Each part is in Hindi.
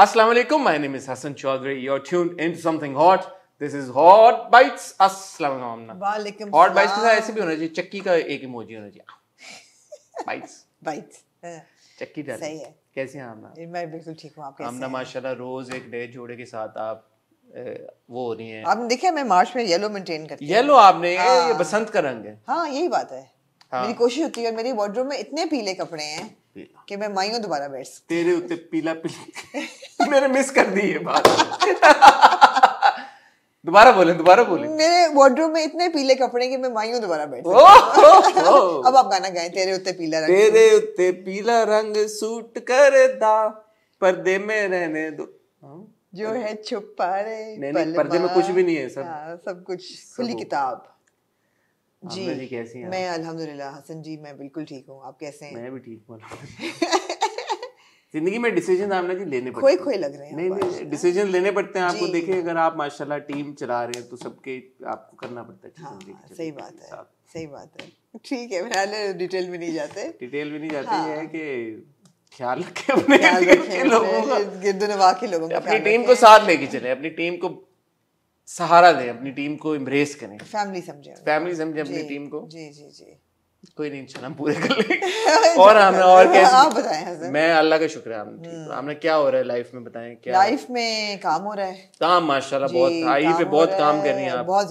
Assalamu alaikum. My name is Hassan Chaudhary. You're tuned into something hot. This is Hot Bites. Assalamu alaikum. वालेकुम Hot Bites के साथ ऐसे भी होना चाहिए, चक्की का एक इमोजी होना चाहिए. Bites. बाइट्स चक्की डाल. सही है. कैसे हैं आमना? मैं बिल्कुल ठीक हूँ. आप कैसे हैं? आमना माशाल्लाह रोज एक नए जोड़े के साथ आप वो हो रही हैं. आपने देखा मैं मार्च में येलो मेंटेन करती हूँ. येलो आपने ये बसंत का रंग है. हाँ यही बात है. मेरी कोशिश होती है और मेरी वार्डरोब में इतने पीले कपड़े हैं कि मैं मायूं दोबारा बैठ सकती. तेरे उत्ते पीला पीला मैंने मिस कर दी ये बात. दोबारा बोलें. मेरे वार्डरोब में इतने पीले कपड़े हैं कि मैं मायूं दोबारा बैठ सकती. अब आप गाना गाएं. तेरे उत्ते पीला रंग. तेरे उत्ते पीला रंग सूट करदा पर्दे में रहने दो. जो है छुपा रे. नहीं पर्दे में कुछ भी नहीं है. सब कुछ खुली किताब. जी कैसी हैं? मैं अल्हम्दुलिल्लाह. हसन जी मैं बिल्कुल ठीक हूँ. आप कैसे हैं? मैं भी ठीक हूँ. जिंदगी में डिसीजन आपने जी लेने पड़ते खोए लग रहे हैं. नहीं डिसीजन लेने पड़ते हैं आपको. देखिए अगर आप माशाल्लाह टीम चला रहे हैं तो सबके आपको करना पड़ता है. हाँ, सही बात है. ठीक है. मैं डिटेल में नहीं जाते. ये है कि ख्याल रखें अपने लोगों का. गिरदुनवा के लोगों का. अपनी टीम को साथ लेके चले. अपनी टीम को सहारा दें. अपनी टीम को एम्ब्रेस करें. फैमिली समझे अपनी टीम को. जी कोई नहीं इंशाल्लाह हम पूरे कर लेंगे. और हमें और कैसे आप बताएं हसन. मैं अल्लाह का शुक्र है. हमने क्या हो रहा है लाइफ में बताएं. क्या लाइफ में काम हो रहा है. काम माशाल्लाह बहुत हाई पे बहुत काम कर रही हैं आप. बहुत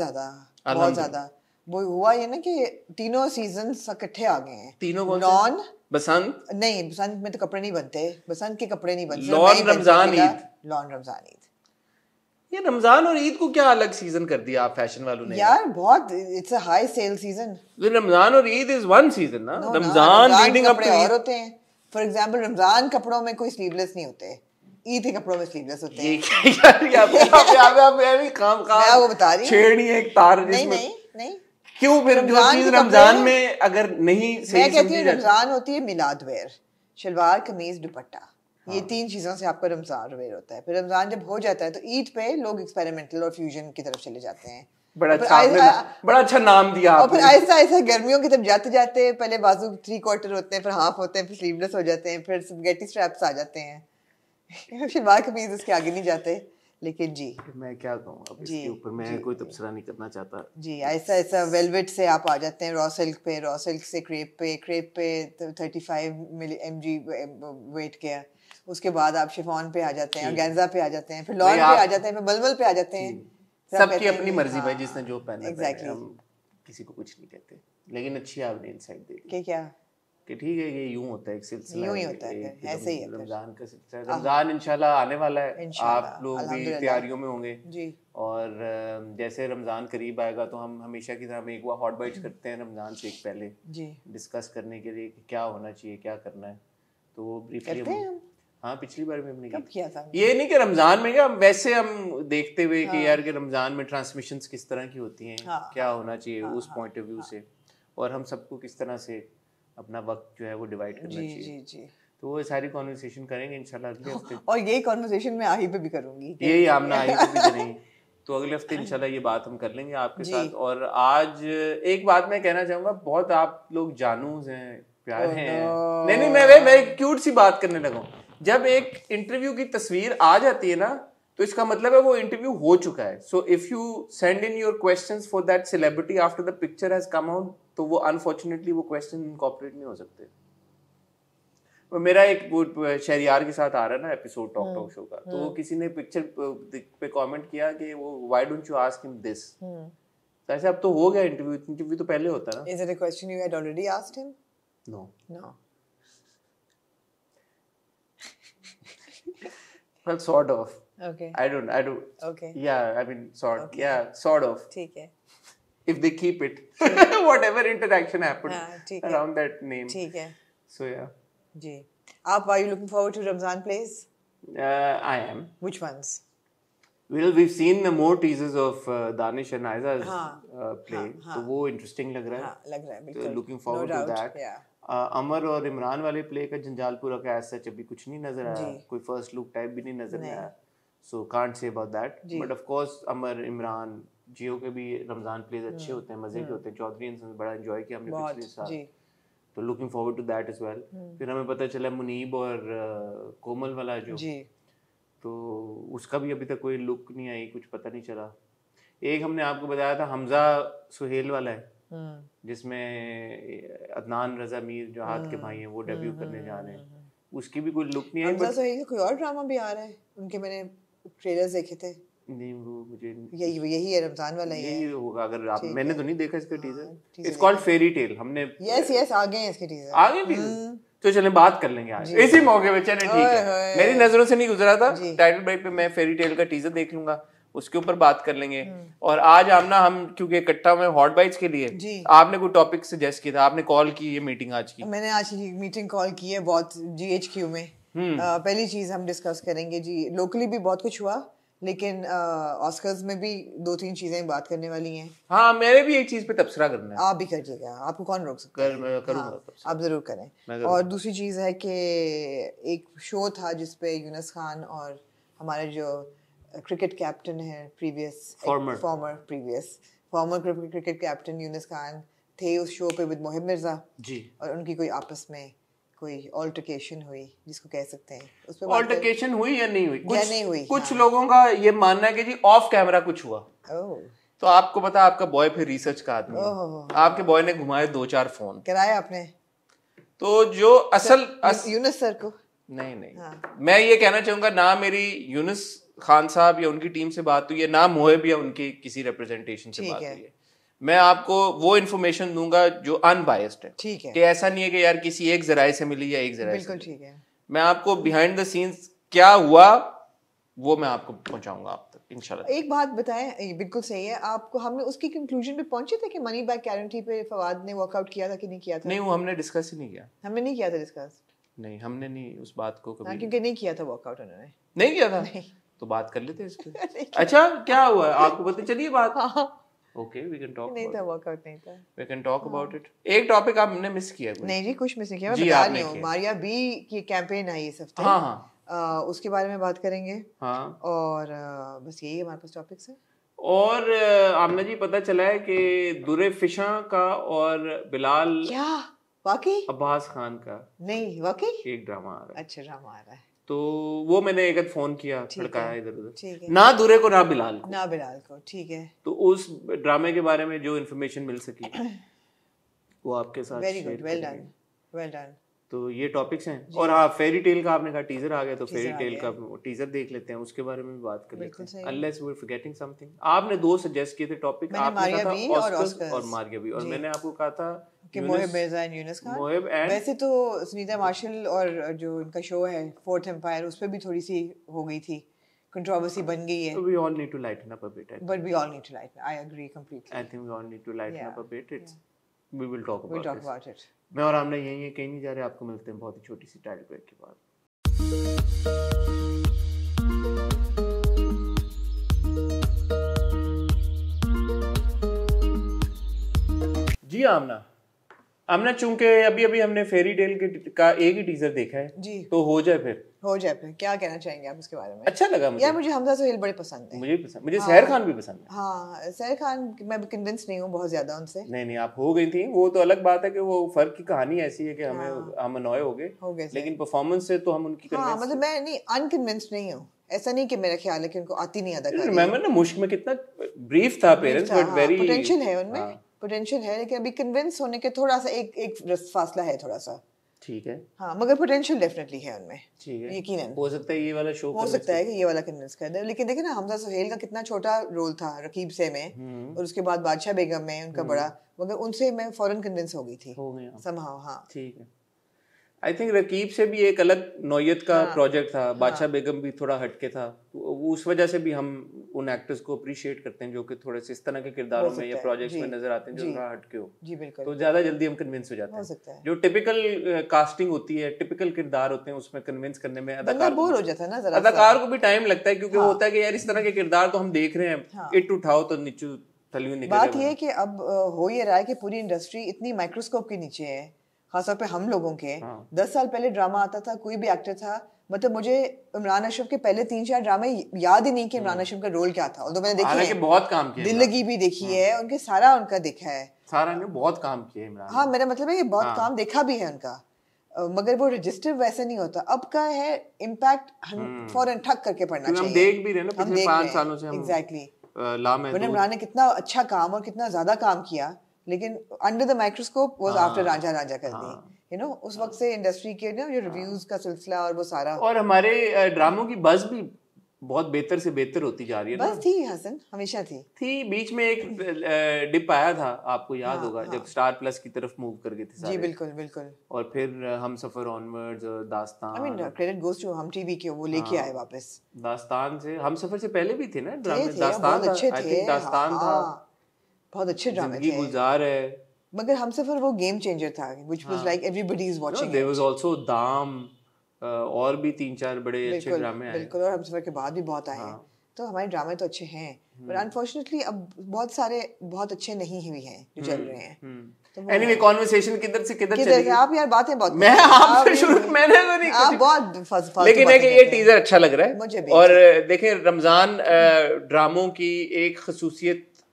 ज्यादा. वो हुआ ये ना कि तीनों सीजन इकट्ठे आ गए हैं. तीनों कौन लॉन बसंत. नहीं बसंत में तो कपड़े नहीं बनते. बसंत के कपड़े नहीं बनते. लॉन रमजान ईद. ये रमजान और ईद को क्या अलग सीजन कर दिया आप फैशन वालों ने यार. बहुत it's a high sale season. Ramzan और ईद इज वन सीजन ना. रमजान लीडिंग अप टू और होते हैं. फॉर एग्जांपल रमजान कपड़ों में कोई स्लीवलेस नहीं होते. ईद के कपड़ों में स्लीवलेस होते हैं. यार काम मैं वो बता रही हूं. छेड़नी है एक तार जिसमें. नहीं क्यों फिर जो चीज रमजान में अगर नहीं सही मैं कहती हूँ रमजान होती है मिलाद वेयर. शलवार कमीज दुपट्टा. ये तीन चीजों से आपका रमजान वेयर होता है. फिर रमजान जब हो जाता है तो ईद पे लोग एक्सपेरिमेंटल और फ्यूजन की तरफ चले जाते हैं. बड़ा अच्छा नाम दिया आपने. और फिर ऐसा गर्मियों की तरफ जाते जाते पहले बाजू 3/4 होते हैं, फिर हाफ होते हैं, फिर स्लीवलेस हो जाते हैं, फिर स्पैगेटी स्ट्रैप्स आ जाते हैं. शलवार कमीज उसके आगे नहीं जाते. लेकिन जी मैं क्या कहूँ अब इसके ऊपर. मैं कोई तबसरा नहीं करना चाहता. जी ऐसा वेलवेट से आप आ जाते हैं रॉ सिल्क से क्रेप पे 35 mg वेट के. उसके बाद आप शिफॉन पे आ जाते हैं, ऑर्गेन्जा पे आ जाते हैं, फिर लॉन पे आ जाते हैं, फिर मलमल पे आ जाते हैं. सबकी अपनी मर्जी भाई. जिसने जो पहना एग्जैक्टली. हम किसी को कुछ नहीं कहते. लेकिन अच्छी आपने इनसाइट दे दी क्या कि ठीक है ये यूं होता है. एक सिलसिला यूं ही होता है. ऐसे ही है. रमजान का सिलसिला. रमजान इंशाल्लाह आने वाला है. आप लोग भी तैयारियों में होंगे जी. और जैसे रमजान करीब आएगा तो हम हमेशा की तरह हम एक बार हॉट बाइट्स करते हैं रमजान से एक पहले जी डिस्कस करने के लिए कि क्या होना चाहिए, क्या करना है. तो वो ब्रीफली हाँ पिछली बार में हमने कब किया था. ये नहीं कि रमजान में क्या वैसे हम देखते हुए कि यार कि रमजान में ट्रांसमिशंस किस तरह की होती हैं. क्या होना चाहिए उस पॉइंट ऑफ व्यू से. और हम सबको किस तरह से अपना वक्त जो है वो डिवाइड करना चाहिए. जी तो वो सारी कॉन्वर्सेशन करेंगे इंशाल्लाह अगले हफ्ते. और ये कॉन्वर्सेशन मैं आही पे भी करूंगी. यही आमना आही पे भी करेंगे. तो अगले हफ्ते इंशाल्लाह ये बात हम कर लेंगे आपके साथ. और आज एक बात मैं कहना चाहूंगा. बहुत आप लोग जानूज हैं, प्यारे हैं. नहीं मैं एक क्यूट सी बात करने लगा हूँ. जब एक इंटरव्यू की तस्वीर आ जाती है ना तो इसका मतलब है वो इंटरव्यू हो चुका है. So if you send in your questions for that celebrity after the picture has come out तो वो अनफॉर्चुनेटली वो क्वेश्चन इनकॉर्पोरेट नहीं हो सकते. मेरा एक शहरियार के साथ आ रहा है ना एपिसोड टॉक शो का. तो वो किसी ने पिक्चर पे कमेंट किया कि वो why don't you ask him this. ऐसे अब तो हो गया इंटरव्यू तो पहले होता ना. Is it a question you had already asked him? No. Well, sort of. Okay. I don't. Okay. Yeah, I mean, sort. Okay. Yeah, sort of. ठीक है. If they keep it, whatever interaction happened around that name. ठीक है. So yeah. जी. आप are you looking forward to Ramzan plays? I am. Which ones? Well, we've seen the more teasers of Danish and Aiza's play. तो वो interesting लग रहा है. हाँ, लग रहा है बिल्कुल. Looking forward to that. Yeah. अमर और इमरान वाले प्ले का जंजालपुरा का ऐसा अभी कुछ नहीं नजर आया. कोई फर्स्ट लुक टाइप भी नहीं नजर आया. So can't say about that. But of course Amar Imran Geo के भी रमजान प्लेज अच्छे होते हैं, मजे के होते हैं. चौधरी इंसान बड़ा एंजॉय किया हमने पिछले साल. तो looking forward to that as well. फिर हमें पता चला मुनीब और कोमल वाला जो तो उसका भी अभी तक कोई लुक नहीं आई, कुछ पता नहीं चला। एक हमने आपको बताया था हमजा सुहेल वाला है जिसमें अदनान रजा मीर जो हाथ के भाई हैं वो डेब्यू करने जा रहे हैं, उसकी भी कोई लुक नहीं आई। हमजा सुहेल का कोई और ड्रामा भी आ रहा है उनके, मैंने ट्रेलर्स देखे थे। नहीं वो मुझे यही है, रमजान वाला ही यही होगा। अगर आप, मैंने तो नहीं देखा इसका teaser. It's teaser called fairy tale. हमने यस आ गए हैं इसके टीजर, आ गए टीजर। तो चलें बात कर लेंगे आज इसी मौके पे। चलें ठीक है, मेरी नजरों से नहीं गुजरा था। टाइटल ब्रेक पे मैं फेरी टेल का टीजर देख लूंगा, उसके ऊपर बात कर लेंगे। और आज आमना हम क्योंकि इकट्ठा में हॉट बाइट्स के लिए आपने कोई टॉपिक सजेस्ट किया था, आपने कॉल की ये मीटिंग आज की। मैंने आज मीटिंग कॉल की है बहुत GHQ में। पहली चीज हम डिस्कस करेंगे जी, लोकली भी बहुत कुछ हुआ लेकिन ऑस्कर्स में भी 2-3 चीजें बात करने वाली हैं। हाँ मेरे भी एक चीज पे तबसरा करना है। आप भी करिएगा, आपको कौन रोक सकता है? करूंगा आप जरूर करें। और दूसरी चीज है कि एक शो था जिसपे यूनुस खान और हमारे जो क्रिकेट कैप्टन है farmer cricket captain Yunus Khan थे उस शो पे विद मोहिब मिर्जा जी, और उनकी कोई आपस में कोई ऑल्टरकेशन हुई जिसको कह सकते हैं। उस पे ऑल्टरकेशन हुई या नहीं हुई? नहीं हुई। कुछ लोगों का ये मानना है कि जी ऑफ कैमरा कुछ हुआ। तो आपको पता, आपका बॉय फिर रिसर्च का आदमी है, आपके बॉय ने घुमाए 2-4 फोन कराया आपने। तो जो असल यूनुस सर को नहीं मैं ये कहना चाहूंगा, ना मेरी यूनुस खान साहब या उनकी टीम से बात हुई है, ना मोहिब या उनकी किसी रिप्रेजेंटेशन से बात हुई है। मैं आपको वो इन्फॉर्मेशन दूंगा जो अनबायस्ड है। ठीक है, कि ऐसा नहीं है कि यार किसी एक जराए से मिली या एक जराए से। बिल्कुल ठीक है। मैं आपको बिहाइंड द सीन्स क्या हुआ वो मैं आपको पहुंचाऊंगा आप तक इंशाल्लाह। एक बात बताएं, बिल्कुल सही है। आपको हमने उसकी कंक्लूजन पे पहुंचे थे कि मनी बैक गारंटी पे फवाद ने वर्कआउट किया था कि नहीं किया था? नहीं, वो हमने डिस्कस ही नहीं किया। हमने नहीं किया था डिस्कस। नहीं, हमने नहीं उस बात को कभी, क्योंकि नहीं किया था वर्कआउट उन्होंने। नहीं किया था? नहीं। तो बात कर लेते इस पे। अच्छा क्या हुआ आपको पता चलिए बात। Okay we can talk. नहीं था, वर्कआउट नहीं था। We can talk about it. एक टॉपिक आपने मिस किया कोई? नहीं जी, कुछ मिस नहीं किया। मैं बता रही हूं, मारिया बी की कैंपेन आई इस हफ्ते। हां, उसके बारे में बात करेंगे। हाँ, और बस यही हमारे पास टॉपिक्स है। और आमना जी पता चला है कि दुरे फिशा का और बिलाल, क्या वाकई? अब्बास खान का नहीं वाकई एक ड्रामा आ रहा है। अच्छा ड्रामा आ रहा है। तो वो मैंने एक फोन किया, खड़काया इधर उधर, ना दुरे को ना बिलाल को। ठीक है। तो उस ड्रामे के बारे में जो इन्फॉर्मेशन मिल सकी वो आपके साथ। Very good, well done. तो ये टॉपिक्स हैं। और हाँ, फेरी टेल का आपने कहा टीजर आ गया, तो फेरी टेल का टीजर देख लेते हैं, उसके बारे में भी बात कर लेते हैं। Unless we are forgetting something. आपने 2 सजेस्ट किए थे टॉपिक, आपने कहा था ऑस्कर्स और मारिया बी, और मैंने आपको कहा था कि मोहिब मिर्जा एंड यूनुस खान। वैसे तो सुनीता मार्शल और जो इनका शो है फोर्थ एम्पायर, उस पे भी थोड़ी सी हो गई थी, कंट्रोवर्सी बन गई है। We all need to lighten up a bit. But we all need to lighten. I agree completely. I think we all need to lighten up a bit. We will talk about We'll talk about it. मैं और हमने यही कहीं नहीं जा रहे, आपको मिलते हैं बहुत ही छोटी सी टाइटल ब्रेक के बाद। जी आमना चूंकि अभी हमने फेरी टेल का एक ही टीजर देखा है जी, तो हो जाए फिर क्या कहना चाहेंगे आप इसके बारे में? अच्छा लगा मुझे। यार मुझे हमजा सुहेल बड़े पसंद है। मुझे सहर खान भी पसंद है। हाँ, सहर खान मैं कन्विंस नहीं हूँ बहुत ज्यादा उनसे। नहीं आप हो गई थी, वो तो अलग बात है कि वो फर्क की कहानी ऐसी है कि हम अनॉय हो गए, लेकिन परफॉर्मेंस से तो हम उनकी मतलब मैं नहीं अनकन्विंस्ड नहीं हूँ। ऐसा नहीं कि मेरा ख्याल है कि उनको आती नहीं अदाकारी। मैं ना मुश्क में कितना ब्रीफ था पेरेंट्स, बट वेरी पोटेंशियल है उनमें, पोटेंशियल है, लेकिन अभी कन्विंस होने के थोड़ा सा एक फासला है थोड़ा सा। ठीक है। हाँ, मगर पोटेंशियल डेफिनेटली है उनमें। ठीक है, यकीनन हो सकता है ये वाला शो हो सकता है कि ये वाला कन्विंस कर दे। लेकिन देखिए ना, हमजा सुहेल का कितना छोटा रोल था रकीब से में, और उसके बाद बादशाह बेगम में उनका बड़ा, मगर उनसे मैं फौरन कन्विंस हो गई थी समहाउ। हाँ ठीक है। आई थिंक रकीब से भी एक अलग नौयत का प्रोजेक्ट था, बादशाह बेगम भी थोड़ा हटके था, उस वजह से भी हम उन एक्टर्स को अप्रिशिएट करते हैं जो कि थोड़े से इस तरह के किरदारों में या प्रोजेक्ट्स में नजर आते हैं जो थोड़ा हटके हो। जी बिल्कुल। तो ज्यादा जल्दी हम कन्विंस हो जाते हैं। जो टिपिकल कास्टिंग होती है, टिपिकल किरदार होते हैं, उसमें कन्विंस करने में अदाकार बोर हो जाता है ना, अदाकार को भी टाइम लगता है, क्योंकि वो होता है कि यार इस तरह के किरदार तो हम देख रहे हैं, इट उठाओ तो नीचू तलियों निकले। बात ये है कि अब हो ये रहा है कि पूरी इंडस्ट्री इतनी माइक्रोस्कोप के नीचे है, खासतौर पे हम लोगों के। 10 साल पहले ड्रामा आता था, कोई भी एक्टर था, मतलब मुझे इमरान अशरफ के पहले 3-4 ड्रामे याद ही नहीं कि इमरान अशरफ का रोल क्या था। तो मैंने देखी है, बहुत काम किया, दिल्लगी भी देखी है, उनके सारा उनका देखा है, सारा ने बहुत काम किया इमरान। हाँ, मेरा मतलब है कि बहुत काम देखा भी है उनका, मगर वो रजिस्टर वैसे नहीं होता। अब का है इम्पैक्ट फौरन ठक करके पढ़ना चाहिए। हम देख भी रहे हैं ना पिछले 5 सालों से हम एग्जैक्टली लामहदूद इमरान ने कितना अच्छा काम और कितना ज्यादा काम किया, लेकिन under the microscope was after Ranjha Ranjha कर दी, यू नो। उस वक्त से इंडस्ट्री के ना जो रिव्यूज का सिलसिला और वो सारा, और हमारे ड्रामों की बज़ भी बहुत बेहतर से बेहतर होती जा रही है ना। बस थी हसन, हमेशा थी। बीच में एक डिप आया था, आपको याद होगा, जब स्टार प्लस की तरफ मूव कर गए थे सारे। जी बिल्कुल बिल्कुल। और फिर हम सफर ऑनवर्ड्स और Daastan, I mean credit goes to Hum TV के, वो लेके आए वापस। दास्तान से, हम सफर से पहले भी थे ना ड्रामे। दास्तान बहुत अच्छे थे, दास्तान था, बहुत अच्छे ड्रामे थे। जिंदगी गुलजार है, मगर हमसफर वो गेम चेंजर था, which was like everybody is watching. There was also Daam, और भी 3-4 बड़े अच्छे ड्रामे आए। बिल्कुल, और हमसफर के बाद भी बहुत आए हैं। तो हमारे ड्रामे तो अच्छे हैं, पर अनफॉर्चुनेटली अब बहुत सारे बहुत अच्छे नहीं हुए हैं जो चल रहे हैं। एनीवे, कन्वर्सेशन किधर से किधर चली गई? आप यार बातें बहुत, मैं आपसे शुरू, मैंने तो नहीं, आप बहुत लेकिन है कि ये टीजर अच्छा लग रहा है मुझे भी। और देखें, रमजान ड्रामों की एक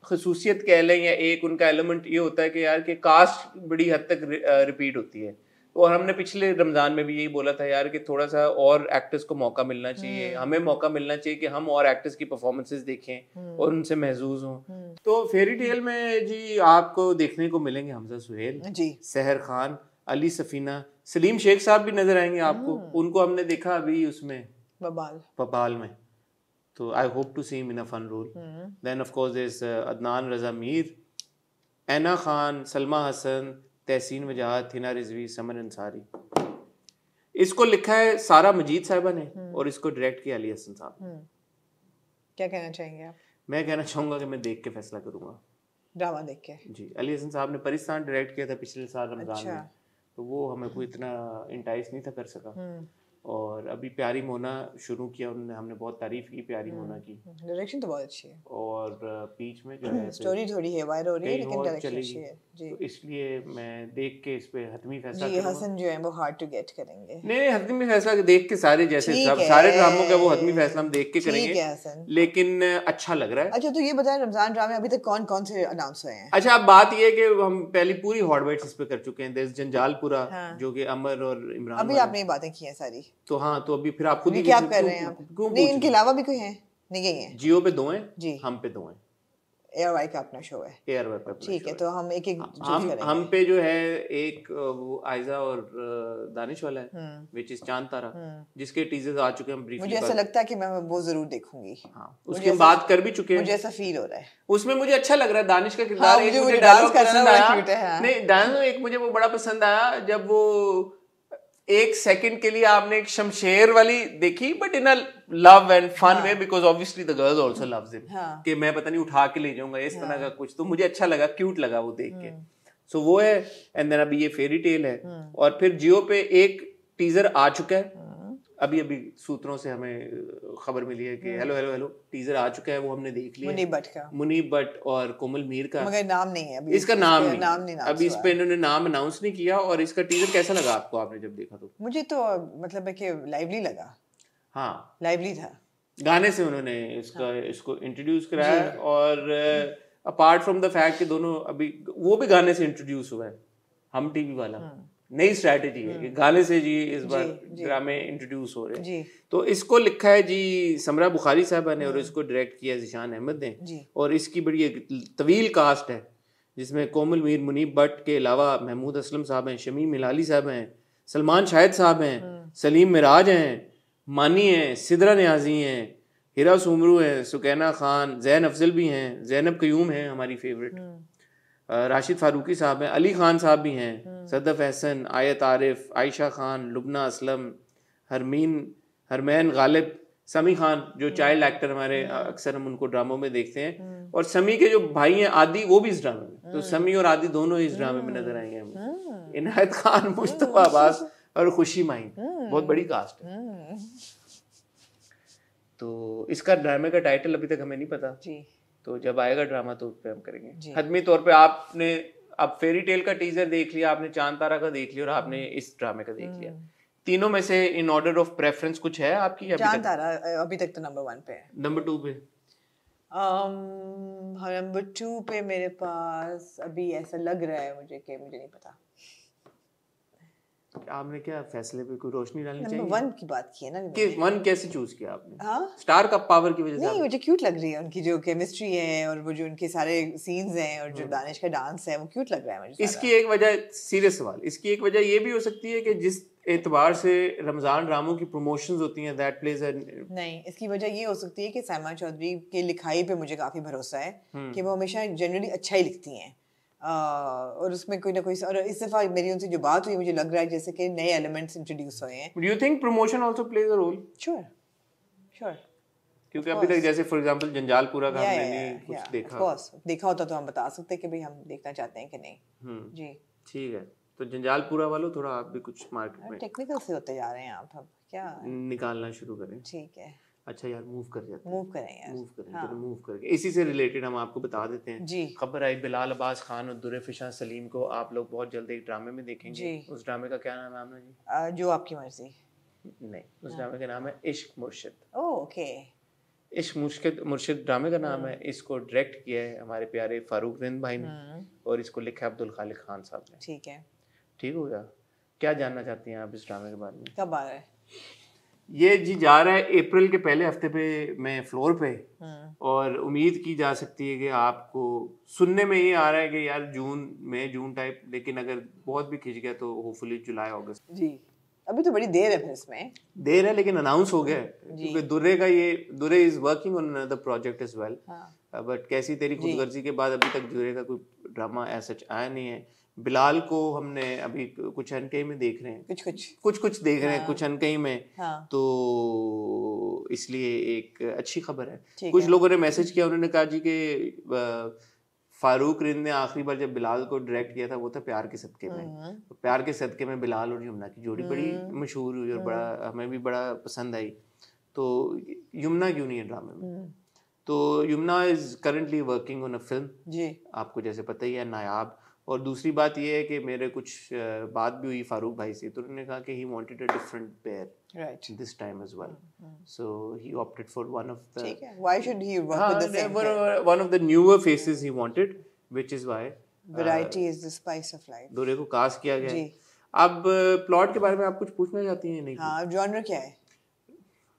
खसूसियत कह लें, या एक उनका एलिमेंट ये होता है कि यार कि कास्ट बड़ी हद तक रिपीट होती है। और हमने पिछले रमजान में भी यही बोला था यार कि थोड़ा सा और एक्टर्स को मौका मिलना चाहिए, हमें मौका मिलना चाहिए कि हम और एक्टर्स की परफॉर्मेंसेस देखें और उनसे महजूज हों। तो फेरी टेल में जी आपको देखने को मिलेंगे हमजा सुहेल जी, सहर खान, अली सफीना, सलीम शेख साहब भी नजर आएंगे आपको। उनको हमने देखा अभी उसमें बबाल में, तो I hope to see him in a fun role. Then of course there is Adnan Raza Mir, Aina Khan, Salma Hasan, Tehseen Wajahat, Hina Rizvi, समन अंसारी। इसको लिखा है सारा मजीद साहिबा ने और इसको डायरेक्ट किया अली हसन साहब। क्या कहना चाहेंगे आप? मैं कहना चाहूंगा कि मैं देख के फैसला करूंगा, ड्रामा देख के। जी, अली हसन साहब ने परिस्तान डायरेक्ट किया था पिछले साल रमजान में, तो वो हमें कोई इतना इंटाइस नहीं था कर सका। और अभी प्यारी मोना शुरू किया उन्होंने, हमने बहुत तारीफ की प्यारी मोना की। डायरेक्शन तो बहुत अच्छी है, और बीच में जो है स्टोरी थोड़ी है वायरल हो रही है, लेकिन डायरेक्शन अच्छी है जी। तो इसलिए मैं देख के इस पे हतमी फैसला जी। हसन जो है वो हार्ड टू गेट करेंगे। नहीं, हतमी फैसला देख के सारे जैसे सारे ड्रामों का वो हतमी फैसला हम देख के करेंगे, लेकिन अच्छा लग रहा है। अच्छा, तो ये बताएं रमजान ड्रामे अभी तक कौन कौन से अनाउंस हुए हैं? अच्छा, अब बात ये है कि हम पहली पूरी हॉटबाइट्स इस पे कर चुके हैं। देयर जंजालपुरा, जो कि अमर और इमरान, अभी आपने ये बातें की हैं सारी, तो हाँ, तो अभी फिर आप खुद ही क्या कर रहे हैं आप? नहीं, इनके अलावा भी कोई हैं? नहीं गई हैं। जियो पे 2 हैं जी, हम पे 2 हैं, एयरवाई का अपना शो है, एयरवाई पे। ठीक है, तो हम एक एक हम पे जो है एक वो आयजा और दानिश वाला है, विच इज चांद तारा, जिसके टीजर्स आ चुके हैं ब्रीफली। मुझे ऐसा लगता है कि मैं वो जरूर देखूंगी। हाँ, उसकी हम बात कर भी चुके हैं, मुझे ऐसा फील हो रहा है। उसमें मुझे अच्छा लग रहा है दानिश का किरदार। एक मुझे डायलॉग पसंद आया, नहीं डायलॉग एक मुझे वो बड़ा पसंद आया, जब वो 1 सेकंड के लिए आपने एक शमशेर वाली देखी, but in a love and fun way, because obviously the girls also loves him, कि मैं पता नहीं उठा के ले जाऊंगा इस तरह का कुछ, तो मुझे अच्छा लगा, क्यूट लगा वो देख के। सो वो है। एंड देन अभी ये फेरी टेल है, और फिर जियो पे एक टीजर आ चुका है, अभी सूत्रों से हमें खबर मिली है कि हेलो टीजर आ चुका है, वो हमने देख लिया। मुनीब भट्ट और कोमल मीर का, मगर नाम नहीं है अभी, इसका नाम नहीं अभी इस पे इन्होंने नाम अनाउंस नहीं किया। और इसका टीजर कैसा लगा आपको, आपने जब देखा तो? मुझे तो मतलब है कि लाइवली लगा। हाँ, लाइवली था, गाने से उन्होंने इसको इंट्रोड्यूस कराया। और अपार्ट फ्रॉम द फैक्ट कि दोनों अभी वो भी गाने से इंट्रोड्यूस हुआ है, हम टीवी वाला नई स्ट्रैटेजी है कि गाने से जी इस बार ड्रामे इंट्रोड्यूस हो रहे हैं। तो इसको लिखा है जी समरा बुखारी साहबा ने, और इसको डायरेक्ट किया ज़ीशान अहमद ने। और इसकी बड़ी एक तवील कास्ट है, जिसमें कोमल मीर, मुनीब भट्ट के अलावा महमूद असलम साहब हैं, शमीम मिलाली साहब हैं, सलमान शाहिद साहब हैं, सलीम मिराज हैं, मानी हैं, सिदरा न्याजी हैं, हिरा सुमरू हैं, सुकैना खान, जैन अफजल भी हैं, जैनब कयूम हैं हमारी फेवरेट, राशिद फारूकी साहब हैं, अली खान साहब भी हैं, सदफ एहसन, आयत आरिफ, आयशा खान, लुबना असलम, हरमैन गालिब, समी खान जो चाइल्ड एक्टर हमारे, अक्सर हम उनको ड्रामों में देखते हैं। और समी के जो भाई हैं आदि, वो भी इस ड्रामे में, तो समी और आदि दोनों इस ड्रामे में नजर आएंगे हमें। इनायत खान, मुस्तफा अब्बास और खुशी माइन, बहुत बड़ी कास्ट है। तो इसका ड्रामे का टाइटल अभी तक हमें नहीं पता जी, तो जब आएगा ड्रामा तो उस पर हम करेंगे। हतमी तौर पे आपने अब फेरी टेल का टीजर देख लिया, आपने चांद तारा का देख लिया, और आपने इस ड्रामे का देख लिया। तीनों में से इन ऑर्डर ऑफ प्रेफरेंस कुछ है आपकी? चांद तारा अभी तक तो नंबर 1 पे है। नंबर 2 पे नंबर 2 पे मेरे पास अभी ऐसा लग रहा है मुझे कि मुझे नहीं पता। आपने क्या फैसले पे कोई रोशनी डालनी चाहिए? नंबर 1 की बात की है ना कि 1 कैसे चूज किया आपने? हाँ स्टार का पावर की वजह से? नहीं, मुझे क्यूट लग रही है उनकी जो केमिस्ट्री है और वो जो उनके सारे सीन्स हैं और जो दानिश का डांस है वो क्यूट लग रहा है मुझे। इसकी एक वजह, सीरियस सवाल, इसकी एक वजह ये भी हो सकती है कि जिस एतबार से रमजान ड्रामों की प्रमोशंस होती हैं दैट प्लेज नहीं, इसकी वजह ये हो सकती है कि साइमा चौधरी की लिखाई पे मुझे काफी भरोसा है कि वो हमेशा जनरली अच्छा ही लिखती हैं और उसमें कोई ना कोई, और इस दफा मेरी उनसे जो बात हुई मुझे लग रहा है जैसे कि नए एलिमेंट्स इंट्रोड्यूस हुए हैं। Do you think promotion also plays a role? Sure sure, क्योंकि अभी तक जैसे फॉर एग्जांपल जंजालपुरा का हमने नहीं कुछ देखा। ऑफ कोर्स देखा होता तो हम बता सकते हैं कि भाई हम देखना चाहते हैं कि नहीं। जी ठीक है, तो जंजालपुरा वालों थोड़ा आप भी कुछ मार्केट में टेक्निकल से होते जा रहे हैं आप, अब क्या निकालना शुरू करें। ठीक है, अच्छा यार मूव कर जाते हैं, मूव करें यार, मूव करें। हाँ। मूव करके इसी से रिलेटेड हम आपको बता देते हैं जी। खबर आई बिलाल अब्बास खान और दुर्रफिशा सलीम को आप लोग बहुत जल्द एक ड्रामे में देखेंगे जी। उस ड्रामे का क्या नाम है आमना जी? जो आपकी मर्जी। नहीं, उस ड्रामे का नाम है इश्क मुर्शिद। ओके, इश्क मुर्शिद ड्रामे का नाम है। इसको डायरेक्ट किया है हमारे प्यारे फारूक रिंद भाई ने और इसको लिखा है अब्दुल खालिक खान साहब ने। ठीक है, ठीक हो गया। क्या जानना चाहती हैं आप इस ड्रामे के बारे में? कब आ रहा है ये जी? जा रहा है अप्रैल के पहले हफ्ते पे मैं फ्लोर पे, और उम्मीद की जा सकती है कि आपको सुनने में ये आ रहा है कि यार जून टाइप, लेकिन अगर बहुत भी खिंच गया तो होपफुली जुलाई अगस्त जी। अभी तो बड़ी देर है, फिर इसमें देर है लेकिन अनाउंस हो गया क्योंकि Durre is working on another project as well. But Kaisi Teri खुदगर्जी के बाद अभी तक दुर्रे का कोई ड्रामा ऐसा आया नहीं है। बिलाल को हमने अभी कुछ अनकही में देख रहे हैं, कुछ देख रहे हैं, कुछ अनकही में। तो इसलिए एक अच्छी खबर है। कुछ लोगों ने मैसेज किया, उन्होंने कहा जी कि फारूक रिंद ने आखिरी बार जब बिलाल को डायरेक्ट किया था वो था प्यार के सदके में। तो प्यार के सदके में बिलाल और यमुना की जोड़ी बड़ी मशहूर हुई और बड़ा हमें भी बड़ा पसंद आई। तो यमुना क्यों नहीं है ड्रामे में? तो Yumna is currently working on a film जी, आपको जैसे पता ही है, नायाब। और दूसरी बात ये है कि मेरे कुछ बात भी हुई फारूक भाई से, तो उन्होंने कहा कि he wanted a different pair this time as well, so he opted for one of the, ठीक है, why should he work with the same pair, one of the newer faces he wanted, which is why variety is the spice of life Durre को कास्ट किया गया जी। अब प्लॉट के बारे में आप कुछ पूछना चाहती हैं? नहीं। हाँ, जॉनर क्या है?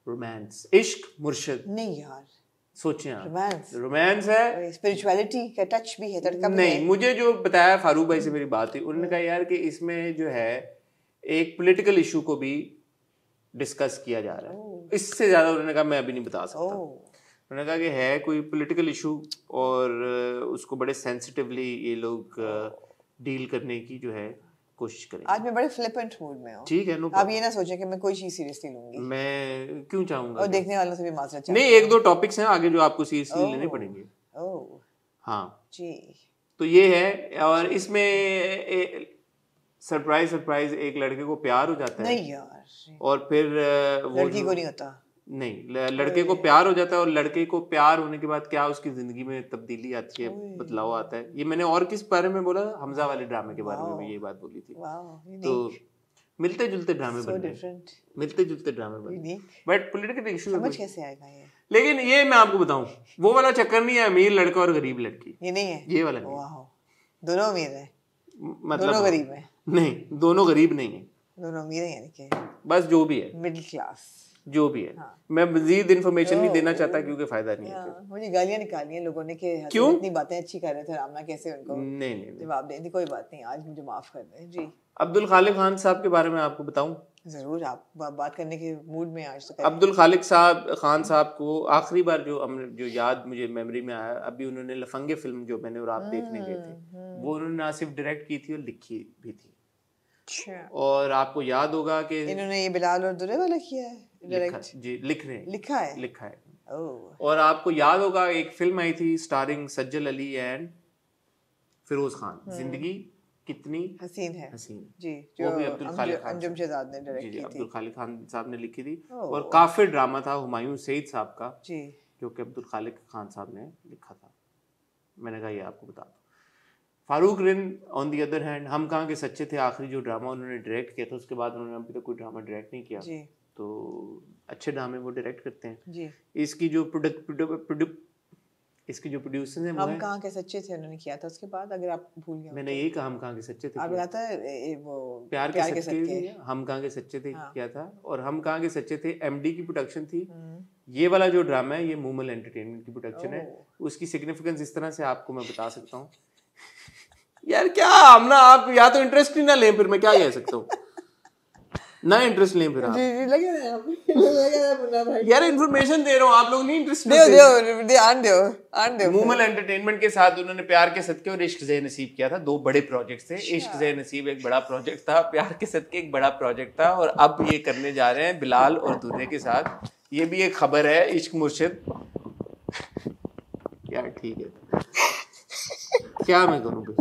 रोमांस, इश्क मुर्शिद। नहीं यार, सोचें आप, रोमांस है, स्पिरिचुअलिटी का टच भी है, तड़का नहीं है। मुझे जो बताया फारूक भाई से मेरी बात हुई, उन्होंने कहा यार कि इसमें जो है एक पॉलिटिकल इशू को भी डिस्कस किया जा रहा है। इससे ज्यादा उन्होंने कहा मैं अभी नहीं बता सकता। उन्होंने कहा कि है कोई पॉलिटिकल इशू और उसको बड़े सेंसिटिवली ये लोग डील करने की जो है कोशिश करें। आज मैं बड़े फ्लिपेंट मूड में हूँ। ठीक है, नो, आप ये ना सोचें कि मैं कोई चीज सीरियसली लूंगी। मैं क्यों चाहूंगा? और देखने वालों से भी माजरत चाहूंगा। नहीं, एक दो टॉपिक्स हैं आगे जो आपको सीरियसली लेने पड़ेंगे। ओह हाँ जी, तो ये है। और इसमें सरप्राइज एक लड़के को प्यार हो जाता है। नहीं यार, और फिर वो लड़की को नहीं होता। नहीं, लड़के को प्यार हो जाता है और लड़के को प्यार होने के बाद क्या उसकी जिंदगी में तब्दीली आती है, बदलाव आता है। ये मैंने और किस बारे में बोला? हमजा वाले ड्रामे के बारे में भी ये बात बोली थी। तो मिलते जुलते ड्रामे बन रहे, मिलते जुलते ड्रामे बन रहे, बट पॉलिटिकल इशू समझ कैसे आएगा ये? लेकिन ये मैं आपको बताऊं, वो वाला चक्कर नहीं है अमीर लड़का और गरीब लड़की, ये नहीं है, ये वाला नहीं। दोनों अमीर है, मतलब दोनों गरीब है? नहीं, दोनों गरीब नहीं है, दोनों अमीर है, यानी कि बस जो भी है मिडिल क्लास जो भी है। हाँ। मैं मजीद इन्फॉर्मेशन नहीं देना चाहता क्योंकि फायदा नहीं है। मुझे गालियां निकाली हैं लोगों ने कि क्यों इतनी बातें अच्छी कर रहे थे रामना, कैसे उनको नहीं जवाब दें। कोई बात नहीं, आज मुझे माफ कर दें जी। अब्दुल खालिक खान साहब के बारे में आपको बताऊं? जरूर, आप बात करने के मूड में आज तो करें। अब्दुल खालिक खान साहब को आखिरी बार जो याद मुझे मेमोरी में आया, अभी उन्होंने लफंगे फिल्म जो मैंने और आप देखने गए थे, वो उन्होंने ना सिर्फ डायरेक्ट की थी और लिखी भी थी। और आपको याद होगा कि इन्होंने ये बिलाल और दुरे वाला किया है डायरेक्ट जी, लिखा है। और आपको याद होगा एक फिल्म आई थी starring Sajal Ali and Firoz Khan, जिंदगी कितनी हसीन है जी, जो भी अब्दुल खालिक खान ने डायरेक्ट की थी। अब्दुल खालिक खान साहब ने लिखी थी और काफी ड्रामा था हुमायूं सईद साहब का जी, जो कि अब्दुल खालिक खान साहब ने लिखा था। मैंने कहा ये आपको बता दो। Farooq Rind on the other hand, हम कहाँ के सच्चे थे, आखिरी जो ड्रामा उन्होंने डायरेक्ट किया था उसके बाद उन्होंने अभी तक कोई ड्रामा डायरेक्ट नहीं किया जी। तो अच्छे ड्रामे वो डायरेक्ट करते हैं जी। इसकी जो इसके जो प्रोड्यूसर्स हैं हम कहाँ के सच्चे थे उन्होंने किया था, उसके बाद अगर आप भूल गए। मैंने यही कहा हम कहाँ के सच्चे थे, आप कहता है वो प्यार के सच्चे, हम कहाँ के सच्चे थे किया था, और हम कहाँ के सच्चे थे एमडी की प्रोडक्शन थी। ये वाला जो ड्रामा है ये मूमल एंटरटेनमेंट की प्रोडक्शन है। उसकी सिग्निफिकेंस इस तरह से आपको मैं बता सकता हूँ यार, क्या हम ना, आप या तो इंटरेस्ट ही ना लें, फिर मैं क्या कह सकता हूँ, ना इंटरेस्ट लें फिर आप। जी लगे यार इन्फॉर्मेशन दे रहा हूँ, आप लोग नहीं इंटरेस्ट दो। मूमल एंटरटेनमेंट के साथ उन्होंने प्यार के सदके और इश्क ज़े नसीब किया था, 2 बड़े प्रोजेक्ट थे। इश्क ज़े नसीब एक बड़ा प्रोजेक्ट था, प्यार के सदके एक बड़ा प्रोजेक्ट था, और अब ये करने जा रहे हैं बिलाल और दुर्रे के साथ। ये भी एक खबर है, इश्क मुर्शिद। यार ठीक है, क्या मैं करूँ फिर?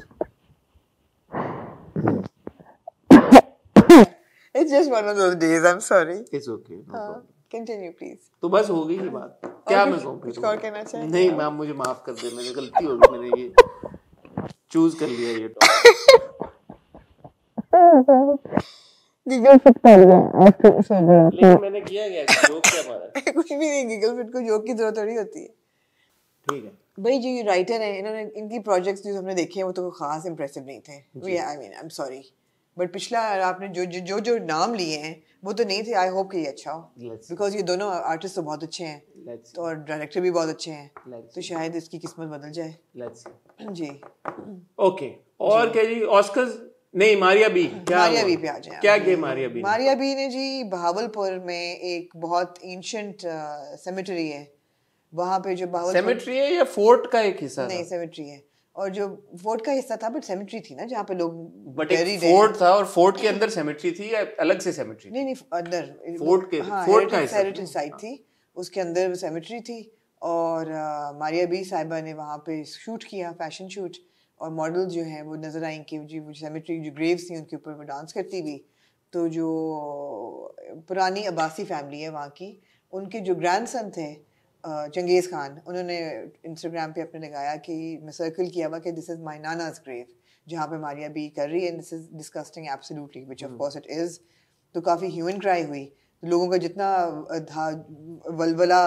It's just one of those days. I'm sorry. It's okay. No problem. Continue, please. तो बस हो गई ये बात, क्या मैं कहूँ फिर? कुछ और कहना चाहिए? नहीं मैम, मुझे माफ कर दे, मेरी गलती होगी, मैंने ये चूज कर लिया ये टॉपिक। गीगल फिट कर गया लेकिन मैंने किया क्या, जोक क्या मारा? कुछ भी नहीं, गीगल फिट को जोक की जरूरत थोड़ी होती है। ठीक है भाई, जो ये राइटर है, इन्होंने इनकी प्रोजेक्ट्स जो हमने देखे हैं वो तो खास इंप्रेसिव नहीं थे। I mean I am sorry, but पिछला आपने जो नाम लिए हैं वो तो नहीं थे। आई होप कि ये अच्छा हो, बिकॉज ये दोनों आर्टिस्ट तो बहुत अच्छे हैं, तो और डायरेक्टर भी बहुत अच्छे हैं, तो शायद इसकी किस्मत बदल जाए। जी ओके, और क्या जी? ऑस्कर्स नहीं, मारिया बी पे आ जाए। क्या गेम मारिया बी ने जी बहावलपुर में एक बहुत एंशिएंट सेमेटरी है, वहाँ पे जो बहावलपुर सेमेटरी है या फोर्ट का एक हिस्सा? नहीं, सेमेटरी है, और जो फोर्ट का हिस्सा था, बट सेमेट्री थी ना जहाँ पे लोग बट फोर्ट था, और फोर्ट के अंदर सेमेट्री थी या अलग से सेमेट्री? नहीं, अंदर फोर्ट के, फोर्ट का हिस्सा साइड थी, उसके अंदर सेमेट्री थी। और मारिया बी साहिबा ने वहाँ पे शूट किया, फैशन शूट, और मॉडल जो हैं वो नजर आई कि जी वो सेमेट्री जो ग्रेव्स थी उनके ऊपर वो डांस करती हुई। तो जो पुरानी अब्बासी फैमिली है वहाँ की, उनके जो ग्रैंडसन थे चंगेज़ खान, उन्होंने इंस्टाग्राम पे अपने लगाया कि मैं सर्कल किया हुआ कि दिस इज़ माय नाना's ग्रेव, जहाँ पे मारिया बी कर रही है, this is disgusting absolutely, which of course it is. तो काफ़ी ह्यूमन क्राई हुई, तो लोगों का जितना था वलवला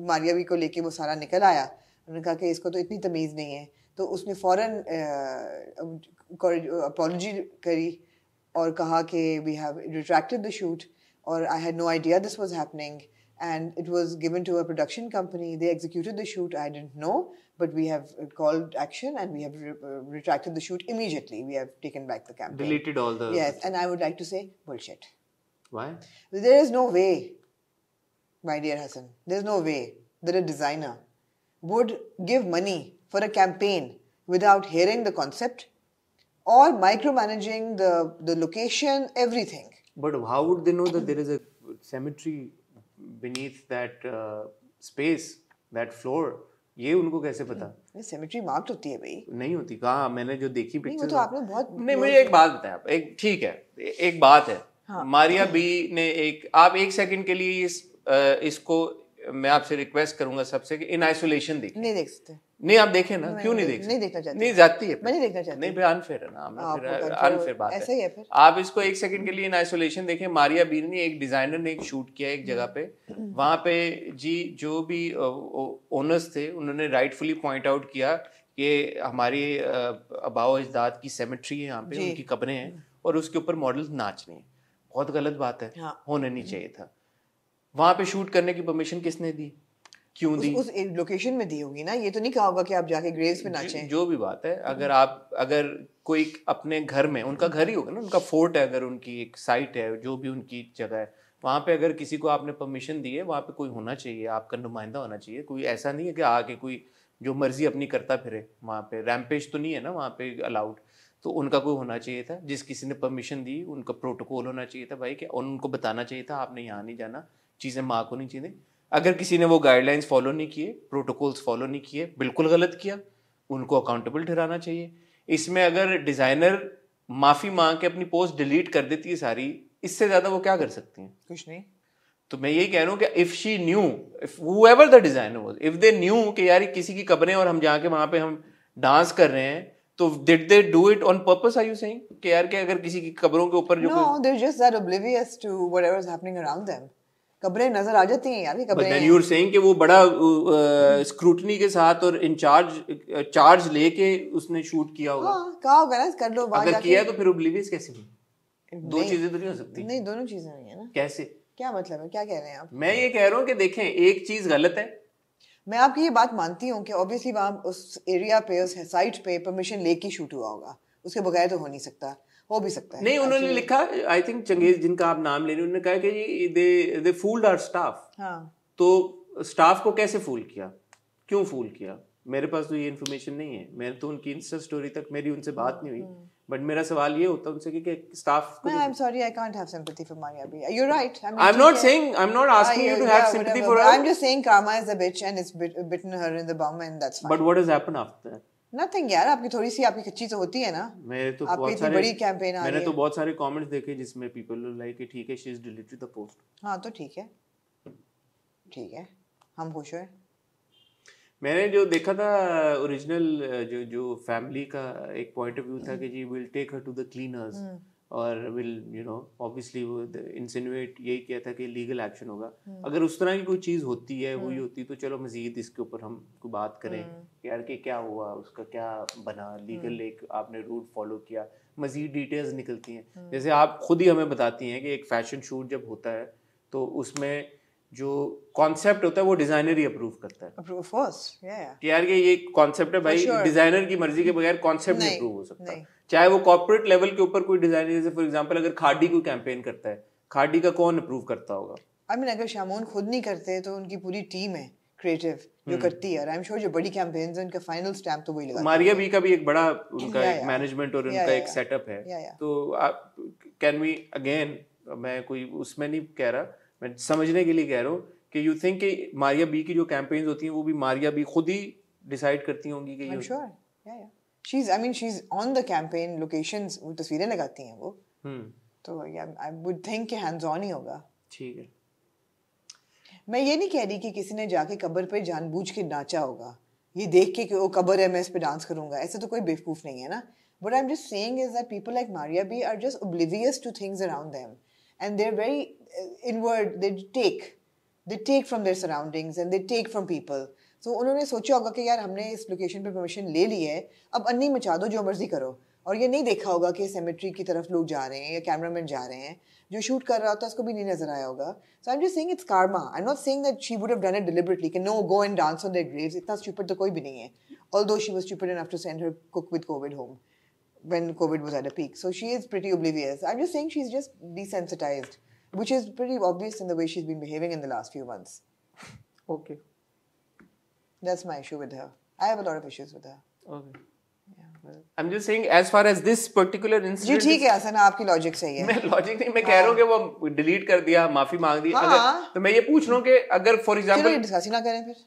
मारिया बी को लेके वो सारा निकल आया। उन्होंने कहा कि इसको तो इतनी तमीज़ नहीं है, तो उसने फ़ौरन अपॉलॉजी करी और कहा कि we have retracted the shoot, और I had no idea this was happening, and it was given to a production company. They executed the shoot. I didn't know, but we have called action and we have retracted the shoot immediately. We have taken back the campaign. Deleted all the... Yes, and I would like to say bullshit. Why? There is no way, my dear Hassan, there is no way that a designer would give money for a campaign without hearing the concept or micromanaging the location, everything. But how would they know that there is a cemetery beneath that space, that floor? ये उनको कैसे पता? cemetery marked होती है भाई। नहीं होती, कहाँ? मैंने जो देखी पिक्चर, तो आपने बहुत नहीं, मुझे एक बात बताएं आप, एक ठीक है, एक बात है। हाँ। मारिया बी ने आप एक सेकंड के लिए इसको मैं आपसे रिक्वेस्ट करूंगा सबसे कि इन आइसोलेशन देखिए। नहीं देख सकते। नहीं, आप देखें ना, क्यों नहीं देख सकते? नहीं देखना चाहते। नहीं जाती है, मैं नहीं देखना चाहती। नहीं फिर अनफेयर है ना, फिर अनफेयर बात ऐसा ही है फिर। आप इसको एक सेकंड के लिए इन आइसोलेशन देखें। मारिया बी ने, एक डिजाइनर ने एक शूट किया एक जगह पे, वहां पे जी जो भी ओनर्स थे उन्होंने राइटफुली पॉइंट आउट किया कि हमारी आबाओ अजदाद की सेमेट्री है यहाँ पे, उनकी कब्रें हैं, और उसके ऊपर मॉडल्स नाच रहे हैं। बहुत गलत बात है, होना नहीं चाहिए था। वहां पे शूट करने की परमिशन किसने दी, क्यों दी? उस लोकेशन में दी होगी ना, ये तो नहीं कहा होगा कि आप जाके ग्रेव्स पे नाचें। जो भी बात है, अगर कोई अपने घर में, उनका घर ही होगा ना, उनका फोर्ट है, अगर उनकी एक साइट है, जो भी उनकी जगह है, वहाँ पे अगर किसी को आपने परमिशन दी है, वहाँ पे कोई होना चाहिए, आपका नुमाइंदा होना चाहिए। कोई ऐसा नहीं है कि आके कोई जो मर्जी अपनी करता फिरे। वहाँ पे रैम्पेज तो नहीं है ना वहाँ पे अलाउड, तो उनका कोई होना चाहिए था। जिस किसी ने परमिशन दी उनका प्रोटोकॉल होना चाहिए था भाई, कि उनको बताना चाहिए था आपने यहाँ नहीं जाना, चीज़ें मार्क होनी चाहिए। अगर किसी ने वो गाइडलाइंस फॉलो नहीं किए, प्रोटोकॉल्स फॉलो नहीं किए, बिल्कुल गलत किया, उनको अकाउंटेबल ठहराना चाहिए। इसमें अगर डिज़ाइनर माफ़ी मांग के अपनी पोस्ट डिलीट कर देती है सारी, इससे ज़्यादा वो क्या कर सकती हैं? कुछ नहीं। तो मैं यही कह रहा हूँ कि if she knew, if whoever the designer was, if they knew कि यार किसी की कब्रें और हम जाके वहाँ पे हम डांस कर रहे हैं, तो did they do it on purpose? Are you saying कि यार कि अगर किसी की कब्रों के ऊपर जो No, they're just that oblivious to whatever is happening around them. कब्रें नजर आ जाती हैं यार, ये कब्रें। But then you're saying कि वो बड़ा स्क्रूटनी के साथ और इंचार्ज चार्ज लेके उसने शूट किया होगा। हाँ, कहा होगा ना कर लो, अगर किया है तो फिर ओब्लिवियस कैसे हुई? दो चीजें तो नहीं हो सकती। नहीं, दोनों चीजें नहीं है ना। कैसे? क्या मतलब है, क्या कह रहे हैं आप? मैं ये कह रहा हूँ कि देखें, एक चीज गलत है। मैं आपकी ये बात मानती हूँ कि ऑब्वियसली वहाँ उस एरिया पे, उस साइट पे परमिशन लेके शूट हुआ होगा, उसके बगैर तो हो नहीं सकता, हो भी सकता है। नहीं, उन्होंने लिखा, आई थिंक चंगेज जिनका आप नाम ले रहे हैं, उन्होंने कहा कि दे फूल्ड आवर स्टाफ। हाँ, तो स्टाफ को कैसे फूल किया, क्यों फूल किया? मेरे पास तो ये इन्फॉर्मेशन नहीं है, मैं तो उनकी इंस्टा स्टोरी तक मेरी उनसे बात नहीं हुई, बट मेरा सवाल ये होता उनसे कि स्टाफ को I'm sorry, I can't have sympathy for Maria B. You're right. I mean, I'm not saying, I'm not asking you to have sympathy for her. I'm just saying karma is a bitch and it's bitten her in the bum and that's fine. But what has happened after that? Nothing यार, आपकी थोड़ी सी आपकी कच्ची तो होती है ना। मेरे तो बहुत सारे बड़ी कैंपेन आ रही है। मैंने तो बहुत सारे कमेंट्स देखे जिसमें पीपल लाइक कि ठीक है, she has deleted the post. हाँ तो ठीक है, ठीक है, हम खुश हुए। मैंने जो देखा था ओरिजिनल जो फैमिली का एक पॉइंट ऑफ व्यू था कि she will take her to the cleaners और विल ऑब्वियसली वो इंसिनुएट यही किया था कि लीगल एक्शन होगा। अगर उस तरह की कोई चीज़ होती है, हुई होती, तो चलो मजीद इसके ऊपर हम को बात करें कि यार कि क्या हुआ, उसका क्या बना, लीगल एक आपने रूट फॉलो किया, मजीद डिटेल्स निकलती हैं। जैसे आप खुद ही हमें बताती हैं कि एक फैशन शूट जब होता है तो उसमें जो कॉन्सेप्ट होता है वो डिजाइनर ही अप्रूव करता है। Of course, yeah. कि यार ये कॉन्सेप्ट है भाई, डिजाइनर की मर्जी के बगैर कॉन्सेप्ट नहीं अप्रूव हो सकता। चाहे वो कॉर्पोरेट लेवल के ऊपर कोई डिजाइनर, जैसे फॉर एग्जांपल अगर खाड़ी कोई कैंपेन करता है, खाड़ी का कौन अप्रूव करता होगा? I mean, अगर शामोन खुद नहीं करते तो उनकी पूरी टीम है क्रिएटिव जो करती है, और आई एम श्योर जो बड़ी कैंपेन्स हैं उनका फाइनल स्टैम्प तो वही लगाते हैं। मारिया बी का भी एक बड़ा उनका एक मैनेजमेंट और उनका एक सेटअप है। तो कैन वी अगेन, मैं कोई उसमें नहीं कह रहा, मैं समझने के लिए कह रहा हूँ कि यू थिंक कि मारिया बी की जो कैंपेन्स होती हैं वो भी मारिया बी खुद ही डिसाइड करती होंगी कि I'm sure, yeah. She's on the campaign locations, वो तस्वीरें लगाती हैं वो। तो I would think कि hands on ही होगा। ठीक है। मैं ये नहीं कह रही कि किसी ने जाके कब्र पे जानबूझ के नाचा होगा, ये देख के कि वो कब्र है मैं इस पे डांस करूंगा, ऐसा तो कोई बेवकूफ नहीं है ना। What I'm just saying is that people like Maria B are just oblivious to things around them, and they're very inward. They take from their surroundings and they take from people. So उन्होंने सोचा होगा कि यार हमने इस लोकेशन पे परमिशन ले ली है, अब अन्नी मचा दो, जो मर्जी करो। और ये नहीं देखा होगा कि सेमेट्री की तरफ लोग जा रहे हैं या कैमरामैन जा रहे हैं, जो शूट कर रहा होता है उसको भी नहीं नजर आया होगा। So I'm just saying it's karma. I'm not saying that she would have done it deliberately. कि no, go and dance on their graves. इतना stupid तो कोई भी नहीं है. Although she was stupid enough to send her cook with COVID home when COVID was at a peak. So she is pretty oblivious. I'm just saying she's just desensitized, which is pretty obvious in the way she's been behaving in the last few months. Okay. That's my issue with her. I have a lot of issues with her. Okay. I'm just saying as far as this particular incident. जी ठीक है हसन, आपकी लॉजिक सही है। मैं लॉजिक नहीं, मैं कह रहा हूँ कि वो डिलीट कर दिया, माफी मांग दी। अगर तो मैं ये पूछ रहा हूँ कि अगर फॉर एग्जांपल डिस्कस ही ना करें फिर।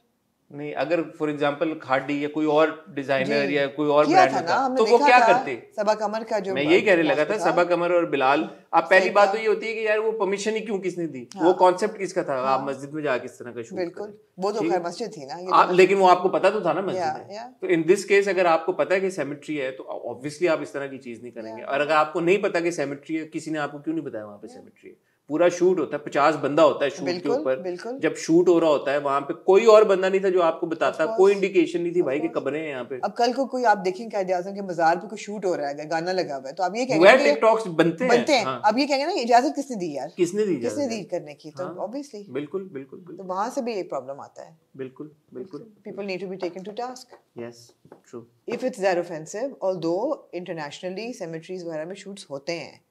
नहीं, अगर फॉर एग्जांपल खाड़ी या कोई और डिजाइनर या कोई और ब्रांड होता तो वो क्या करते? सबा कमर का जो मैं यही कहने लगा था, सबा कमर और बिलाल। अब पहली बात तो ये होती है कि यार वो परमिशन ही क्यों किसने दी, वो कॉन्सेप्ट किसका था? आप मस्जिद में जाके इस तरह का शूट। बिल्कुल, वो तो खैर मस्जिद थी ना, लेकिन वो आपको पता तो था ना मस्जिद है। तो इन दिस केस अगर आपको पता है कि सेमेट्री है तो ऑब्वियसली आप इस तरह की चीज नहीं करेंगे। और अगर आपको नहीं पता कि सेमेट्री है, किसी ने आपको क्यों नहीं बताया वहां पे सेमेट्री है? पूरा शूट होता है, 50 बंदा होता है शूट के ऊपर। जब शूट हो रहा होता है वहां पे कोई और बंदा नहीं था जो आपको बताता, कोई इंडिकेशन नहीं थी भाई कि कब्रें हैं यहाँ पे। अब कल को कोई आप देखेंगे कायदे आज़म के मजार पे कोई शूट हो रहा है, गाना लगा हुआ है, तो आप ये कहेंगे टिकटॉक्स बनते हैं। हाँ। अब ये कहेंगे ना इजाजत किसने दी यार, किसने दी करने की? तो ऑब्वियसली बिल्कुल बिल्कुल तो वहां से भी एक प्रॉब्लम आता है। बिल्कुल बिल्कुल people need to be taken to task. Yes true. If it's that offensive, although internationally cemeteries वगैरह में शूट्स होते हैं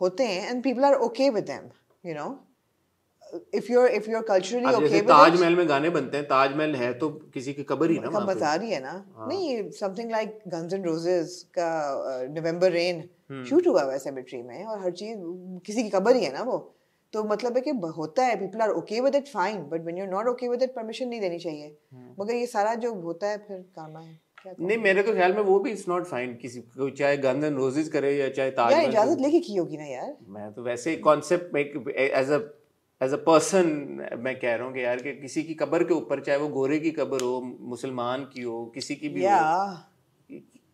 and people are okay with them, you know, if you're culturally okay with it। Taj Mahal में गाने बनते हैं, ताजमहल है तो किसी की कब्र ही ना, कब बता रही है ना। नहीं, something like Guns N' Roses का November Rain शूट हुआ है सेमेट्री में, और हर चीज किसी की कब्र ही है ना वो। तो मतलब है कि होता है, people are okay with it fine, but when you're not okay with it permission नहीं देनी चाहिए। मगर ये सारा जो होता है फिर काम है। नहीं, मेरे तो ख्याल में वो भी इट्स नॉट फाइन, किसी को चाहे गन्स एंड रोजेस करे या चाहे ताजमहल। यार इजाजत लेके की होगी ना यार। मैं तो वैसे कॉन्सेप्ट एज अ पर्सन मैं कह रहा हूँ कि यार कि किसी की कब्र के ऊपर, चाहे वो गोरे की कब्र हो, मुसलमान की हो, किसी की भी हो,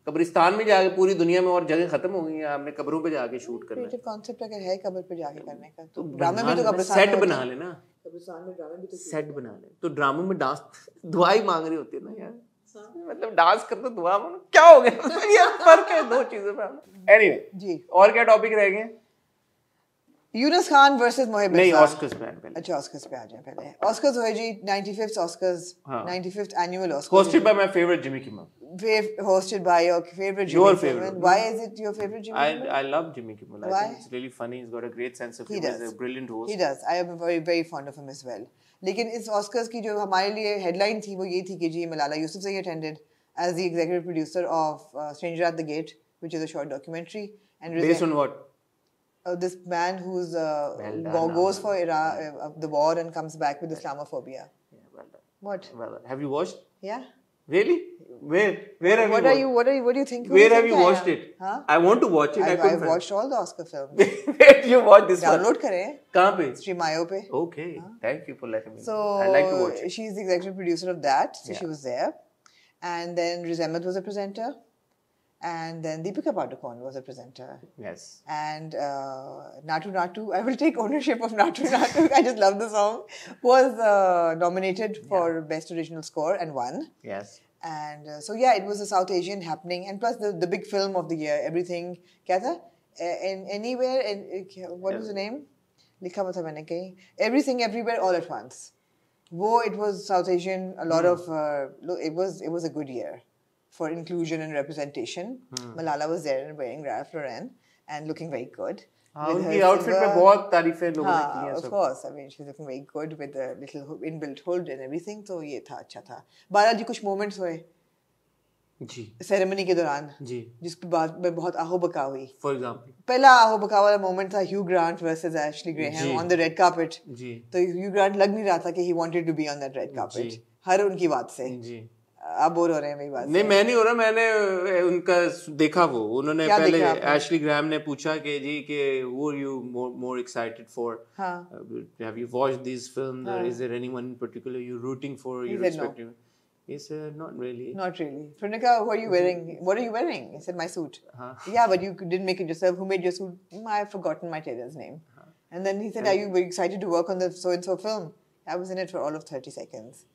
कब्रिस्तान में जाके पूरी दुनिया में और जगह खत्म हो गई हैं, आपने कब्रों पे जाके शूट करना है। क्रिएटिव कॉन्सेप्ट अगर है कब्र पे जाके करने का तो तो ड्रामे में तो कब्रिस्तान सेट में बना लेना, कब्रिस्तान में ड्रामे भी तो सेट बना ले। तो ड्रामों में डांस दुआ ही मांग रही होती है ना यार, मतलब डांस कर तो दुआ मांगो, क्या हो गया यार, फर्क है दो चीजों में। एनीवे जी, और क्या टॉपिक रह गए? यूनुस खान वर्सेस मोहिब नहीं, इरफान। ऑस्कर्स पे पहले। अच्छा, ऑस्कर्स पे आ जाए पहले। ऑस्कर्स हुए जी, 95th Oscars, 95th annual Oscars, Hosted by my favorite Jimmy Kimmel. hosted by your favorite Your Jimmy favorite. Kimmel. Why is it your favorite Jimmy Kimmel? I love Jimmy Kimmel. I Why? think it's really funny. He's got a great sense of He humor. does. He's a brilliant host. He does. I am very very fond of him as well. लेकिन इस ऑस्कर्स की जो हमारे लिए हेडलाइन थी वो ये थी कि जी Malala Yousafzai attended as the executive producer of Stranger at the Gate, which is a short documentary. And Based on what? this man who's goes for the war and comes back with Islamophobia. Yeah, well done. What? Well done. Have you watched? Yeah. Really? Where have What you are watched? you? What do you think? Where have you watched it? Huh? I want to watch it. I I've couldn't find watched all the Oscar films. it. Where did you watch this one? Download करें. कहाँ पे? Streamio पे. Okay. Thank you for letting me know. So I'd like to watch it. she's the executive producer of that. So Yeah. she was there, and then Riz Ahmed was a presenter, and then Deepika Padukone was a presenter. Yes. And Natu Natu, I will take ownership of Natu Natu. I just love the song. Was nominated for Best Original Score and won. Yes. And so yeah, it was a South Asian happening, and plus the big film of the year, everything. क्या था? In anywhere, what was the name? लिखा हुआ था मैंने कहीं. Everything, everywhere, all at once. It was South Asian. A lot of it was a good year for inclusion and representation. Malala was there and wearing Ralph Lauren and looking very good. उनकी आउटफिट पे बहुत तारीफें लोगों ने की हैं of सब। course, I mean she's looking very good with the little inbuilt hood and everything. तो ये था अच्छा था। बालाजी कुछ moments हुए जी सेरेमनी के दौरान जी जिसके बाद में बहुत आहो बका हुई। फॉर एग्जांपल पहला आहो बका वाला मोमेंट था Hugh Grant versus Ashley Graham on the red carpet. जी तो ह्यू ग्रांट लग नहीं रहा था कि he wanted to be on that red carpet हर उनकी बात से। जी आप बोर हो रहे हैं मेरी बात नहीं, मैं नहीं हो रहा, मैंने उनका देखा वो उन्होंने क्या पहले देखा आपने? एशली ग्राहम ने पूछा कि जी कि who are you more excited for? Have you watched these films? Or is there anyone in particular you're rooting for? He You're said no. respecting? He said not really. Not really. फिर उन्होंने कहा what are you wearing? What are you wearing? He said my suit. Yeah, but you didn't make it yourself. Who made your suit? I've forgotten my tailor's name. And then he said, are you excited to work on the so and so film? I was in it for all of 30 seconds.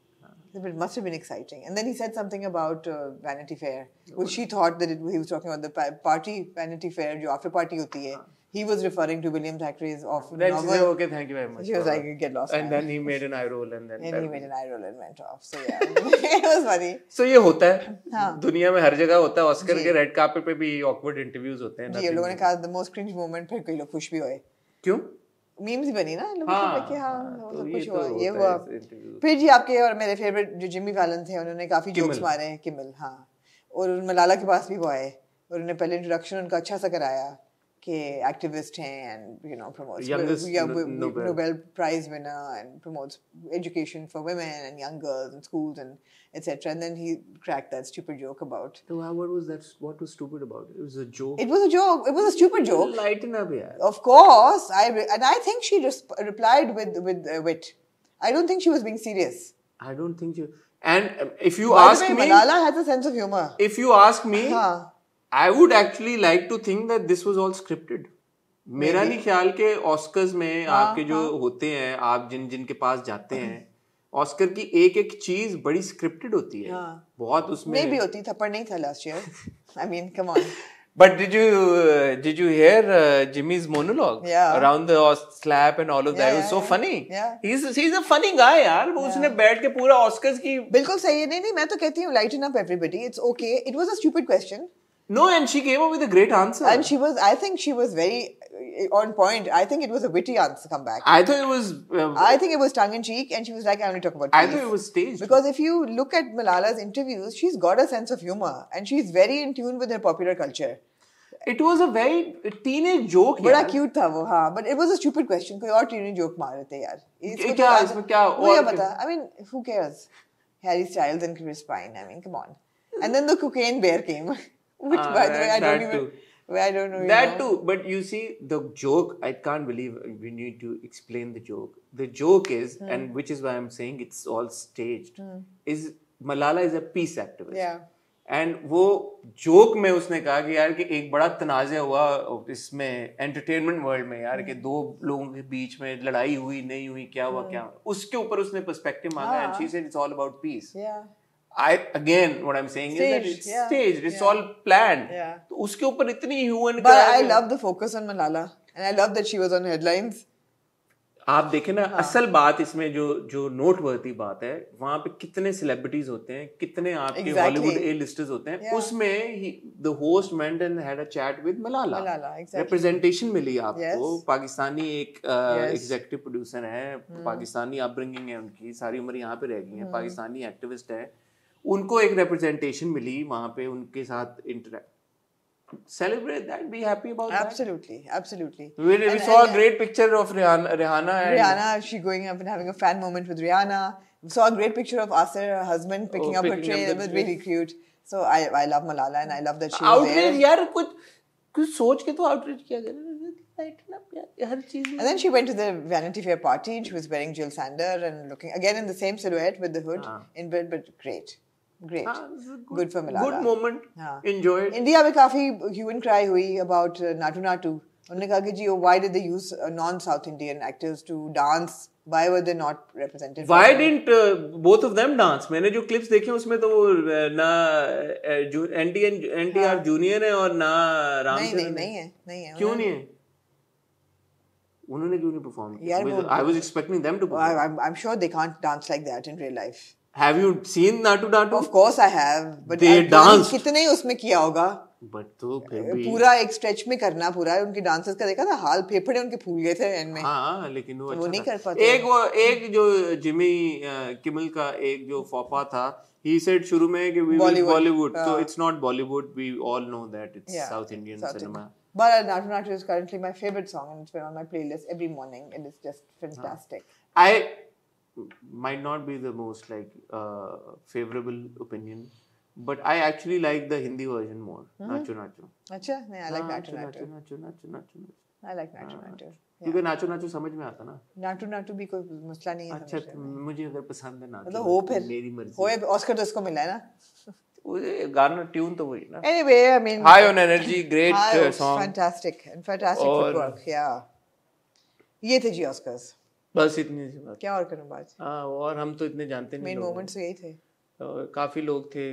It must have been exciting. And then he said something about Vanity Fair, which she thought that he was talking about the party Vanity Fair, जो after party होती है. He was referring to William Thackeray's novel. Okay, thank you very much. She was like, get lost. And then he made an eye roll and then. And he made an eye roll and went off. So yeah, it was funny. So ये होता है दुनिया में हर जगह होता है। ऑस्कर के रेड कार्पेट पे भी awkward interviews होते हैं। जी लोगों ने कहा the most cringe moment फिर कई लोग खुश भी हुए। क्यों? मीम्स ही बनी ना लोगों के सब कुछ हुआ ये तो हुआ। फिर जी आपके और मेरे फेवरेट जो जिमी फैलन थे उन्होंने काफी जोक्स मारे हैं किमल। हाँ, और मलाला के पास भी वो आए और उन्होंने पहले इंट्रोडक्शन उनका अच्छा सा कराया कि एक्टिविस्ट हैं and you know promotes Nobel prize winner and promotes education for women and young girls in schools and etc. And then he cracked that stupid joke about. So what was that? What was stupid about it? It was a joke. It was a joke. It was a stupid joke. Lighten up, yeah. Of course, I think she just replied with wit. I don't think she was being serious. I don't think you. And if you By ask the way, me, Malala has a sense of humor. If you ask me, I would actually like to think that this was all scripted. मेरा नहीं ख्याल के ऑस्कर्स में आपके जो होते हैं आप जिनके पास जाते हैं ऑस्कर की एक एक चीज बड़ी स्क्रिप्टेड होती है। बहुत उसमें नहीं भी होती थप्पड़ नहीं था last year. I mean, come on. But did you hear Jimmy's monologue around the slap and all of that? It was so funny. He's a funny guy यार। वो उसने बैठ के पूरा ऑस्कर्स की बिल्कुल सही है। नहीं मैं तो कहती हूँ lighten up everybody. It's okay. It was a stupid question. No, and she came up with a great answer. And I think she was very on point. I think it was a witty answer comeback. I thought it was. I think it was tongue in cheek, and she was like, "I only talk about." I thought it was staged. Because if you look at Malala's interviews, she's got a sense of humor, and she's very in tune with her popular culture. It was a very teenage joke. बड़ा cute था वो हाँ, but it was a stupid question. कोई और teenage joke मार रहे थे यार। क्या इसमें क्या? मुझे पता। I mean, who cares? Harry Styles and Chris Pine. I mean, come on. And then the cocaine bear came. Which, by the way, I don't know. That too, but you see, the joke, I can't believe we need to explain the joke. The joke is, and which is why I'm saying it's all staged, is Malala is a peace activist. Yeah. And वो जोक में उसने कहा कि यार कि एक बड़ा तनाज़ा हुआ इसमें एंटरटेनमेंट वर्ल्ड में यार कि दो लोगों के बीच में लड़ाई हुई नहीं हुई, क्या हुआ क्या हुआ, उसके ऊपर उसने पर्सपेक्टिव मांगा and she said it's all about piece. What I'm saying is that it's staged, it's all planned. तो उसके ऊपर इतनी human. But I love the focus on Malala and I love that she was on headlines. आप देखें ना, असल बात इसमें जो नोटवर्दी बात है, वहां पे कितने सेलिब्रिटीज होते हैं, कितने आपके हॉलीवुड ए लिस्टर्स होते हैं, उसमें the host went and had a chat with Malala. Representation मिली आपको. पाकिस्तानी एक एग्जीक्यूटिव प्रोड्यूसर है, पाकिस्तानी अपब्रिंगिंग है उनकी, सारी उम्र यहाँ पे रह गई है, पाकिस्तानी एक्टिविस्ट है, उनको एक रिप्रेजेंटेशन मिली वहां पे, उनके साथ interact. Celebrate that, be happy about absolutely, that. Absolutely. We saw a great picture of Rihanna she going up and having a fan moment with Rihanna. We saw a great picture of Asir, her husband, picking up her tray. It was really cute. So I love Malala and I love that she was there. Outrage यार, कुछ सोच के तो outrage किया गया हर चीज. And then she went to the Vanity Fair party and she was wearing Jill Sander and looking again in the same silhouette with the hood in bed, but great. Good for Malala. Good moment. Enjoy it. India में काफी hue and cry हुई about Natu Natu. उन्होंने कहा कि जी why did they use non-South Indian actors to dance? Why were they not represented? Why didn't both of them dance? मैंने जो clips देखे उसमें तो ना NTR जूनियर है और ना रामचरण. नहीं है. क्यों नहीं है? उन्होंने क्यों नहीं perform किया? I was expecting them to perform. I'm sure they can't dance like that in real life. Have you seen Natu Natu? Of course I have. But they dance. कितने उसमें किया होगा? But तो फिर भी पूरा एक स्ट्रेच में करना, पूरा उनके डांसर्स का देखा था, हाल फेफड़े उनके फूल गए थे एंड में. हाँ, लेकिन वो अच्छा नहीं कर पाते. एक जो जिमी किमल का एक जो फॉपा था, he said शुरू में कि we Bollywood. So it's not Bollywood. We all know that it's South Indian cinema. But Natu Natu is currently my favorite song and it's been on my playlist every morning. It is just fantastic. I might not be the most favorable opinion, but I actually like the Hindi version more. Nacho Nacho. अच्छा, नहीं, I like Nacho Nacho. I like Nacho Nacho. क्योंकि नाचो नाचो समझ में आता ना. नाटू नाटू भी कोई मसला नहीं है. अच्छा, मुझे अगर पसंद है नाचो, तो हो फिर मेरी मर्जी. होए, ऑस्कर तो इसको मिला है ना. गाना ट्यून तो वही ना. Anyway, I mean, high on energy, great song. Fantastic footwork. Yeah. ये थे जी ऑस्कर्स. बस इतनी सी बात. क्या और करूं बात? और हम तो इतने जानते नहीं. मेन मोमेंट्स यही थे. काफी लोग थे.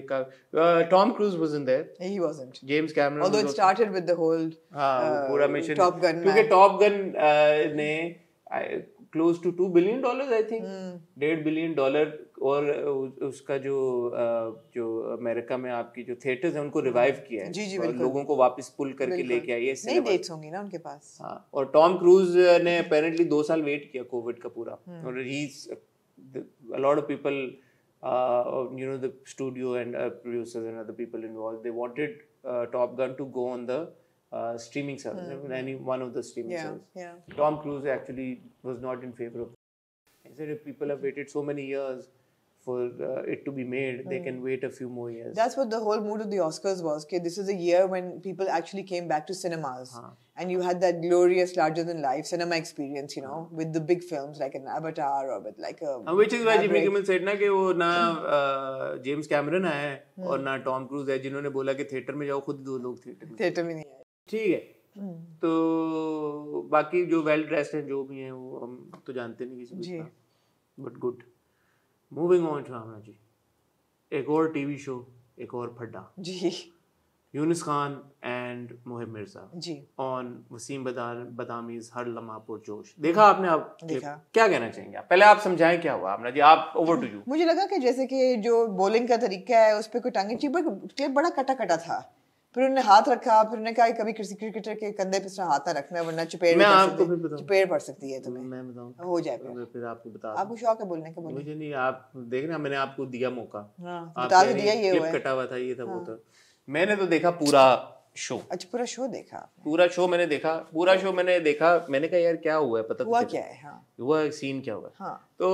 Tom cruise wasn't there. He wasn't. James Cameron. Although it started with the whole पूरा मिशन. Top Gun. क्योंकि Top Gun ने close to $2 billion I think. $1.5 billion और उसका जो अमेरिका में आपकी जो थिएटर्स हैं उनको रिवाइव किया है. जी और लोगों को वापस पुल करके लेके आई है. नई डेट्स होंगी ना उनके पास. हाँ, और टॉम क्रूज ने अपेरेंटली 2 साल वेट किया कोविड का पूरा. और a lot of people the studio and producers and other people involved, they wanted Top Gun to go on the streaming service, any one of the streaming services. Tom Cruise actually was not in favor of it. He said if people have waited so many years for it to be made, they can wait a few more years. That's what the whole mood of the Oscars was. Okay, this is a year when people actually came back to cinemas, and you had that glorious, larger-than-life cinema experience, with the big films like an Avatar or with like a. Which is why Jimmy Kimmel said ना कि वो ना James Cameron है और ना Tom Cruise है जिन्होंने बोला कि थिएटर में जाओ, खुद 2 लोग थिएटर में नहीं आए. ठीक है. तो बाकी जो वेल ड्रेस्ड हैं जो भी हैं वो हम तो जानते नहीं किसी को. But good. Moving on to Ramna ji, एक और टीवी शो, एक और फड्डा जी. यूनुस खान एंड मोहिब मिर्जा जी ऑन वसीम बदामीज हर लम्हा पुरजोश. देखा आपने? आप देखा. क्या कहना चाहेंगे आप? पहले आप समझाएं क्या हुआ रामना जी. आप ओवर टू यू. मुझे लगा कि जैसे कि जो बॉलिंग का तरीका है उस पर कोई टांगे चाहिए, बड़ा कटा कटा था. फिर उन्होंने हाथ रखा, फिर उन्होंने कहा कभी किसी क्रिकेटर के कंधे पे हाथ ना रखना वरना चपेट पड़ सकती है तुम्हें. मैं बताऊं? हो जाए फिर आपको बता. आपको शौक है बोलने का? मुझे नहीं. आप देखना, मैंने आपको दिया मौका. बता दिया. ये क्लिप कटा हुआ था, ये था वो था. मैंने तो देखा पूरा शो. अच्छा, पूरा शो देखा? पूरा शो मैंने देखा. पूरा शो मैंने देखा. मैंने कहा यार क्या हुआ है, पता हुआ क्या है. हुआ सीन क्या हुआ. तो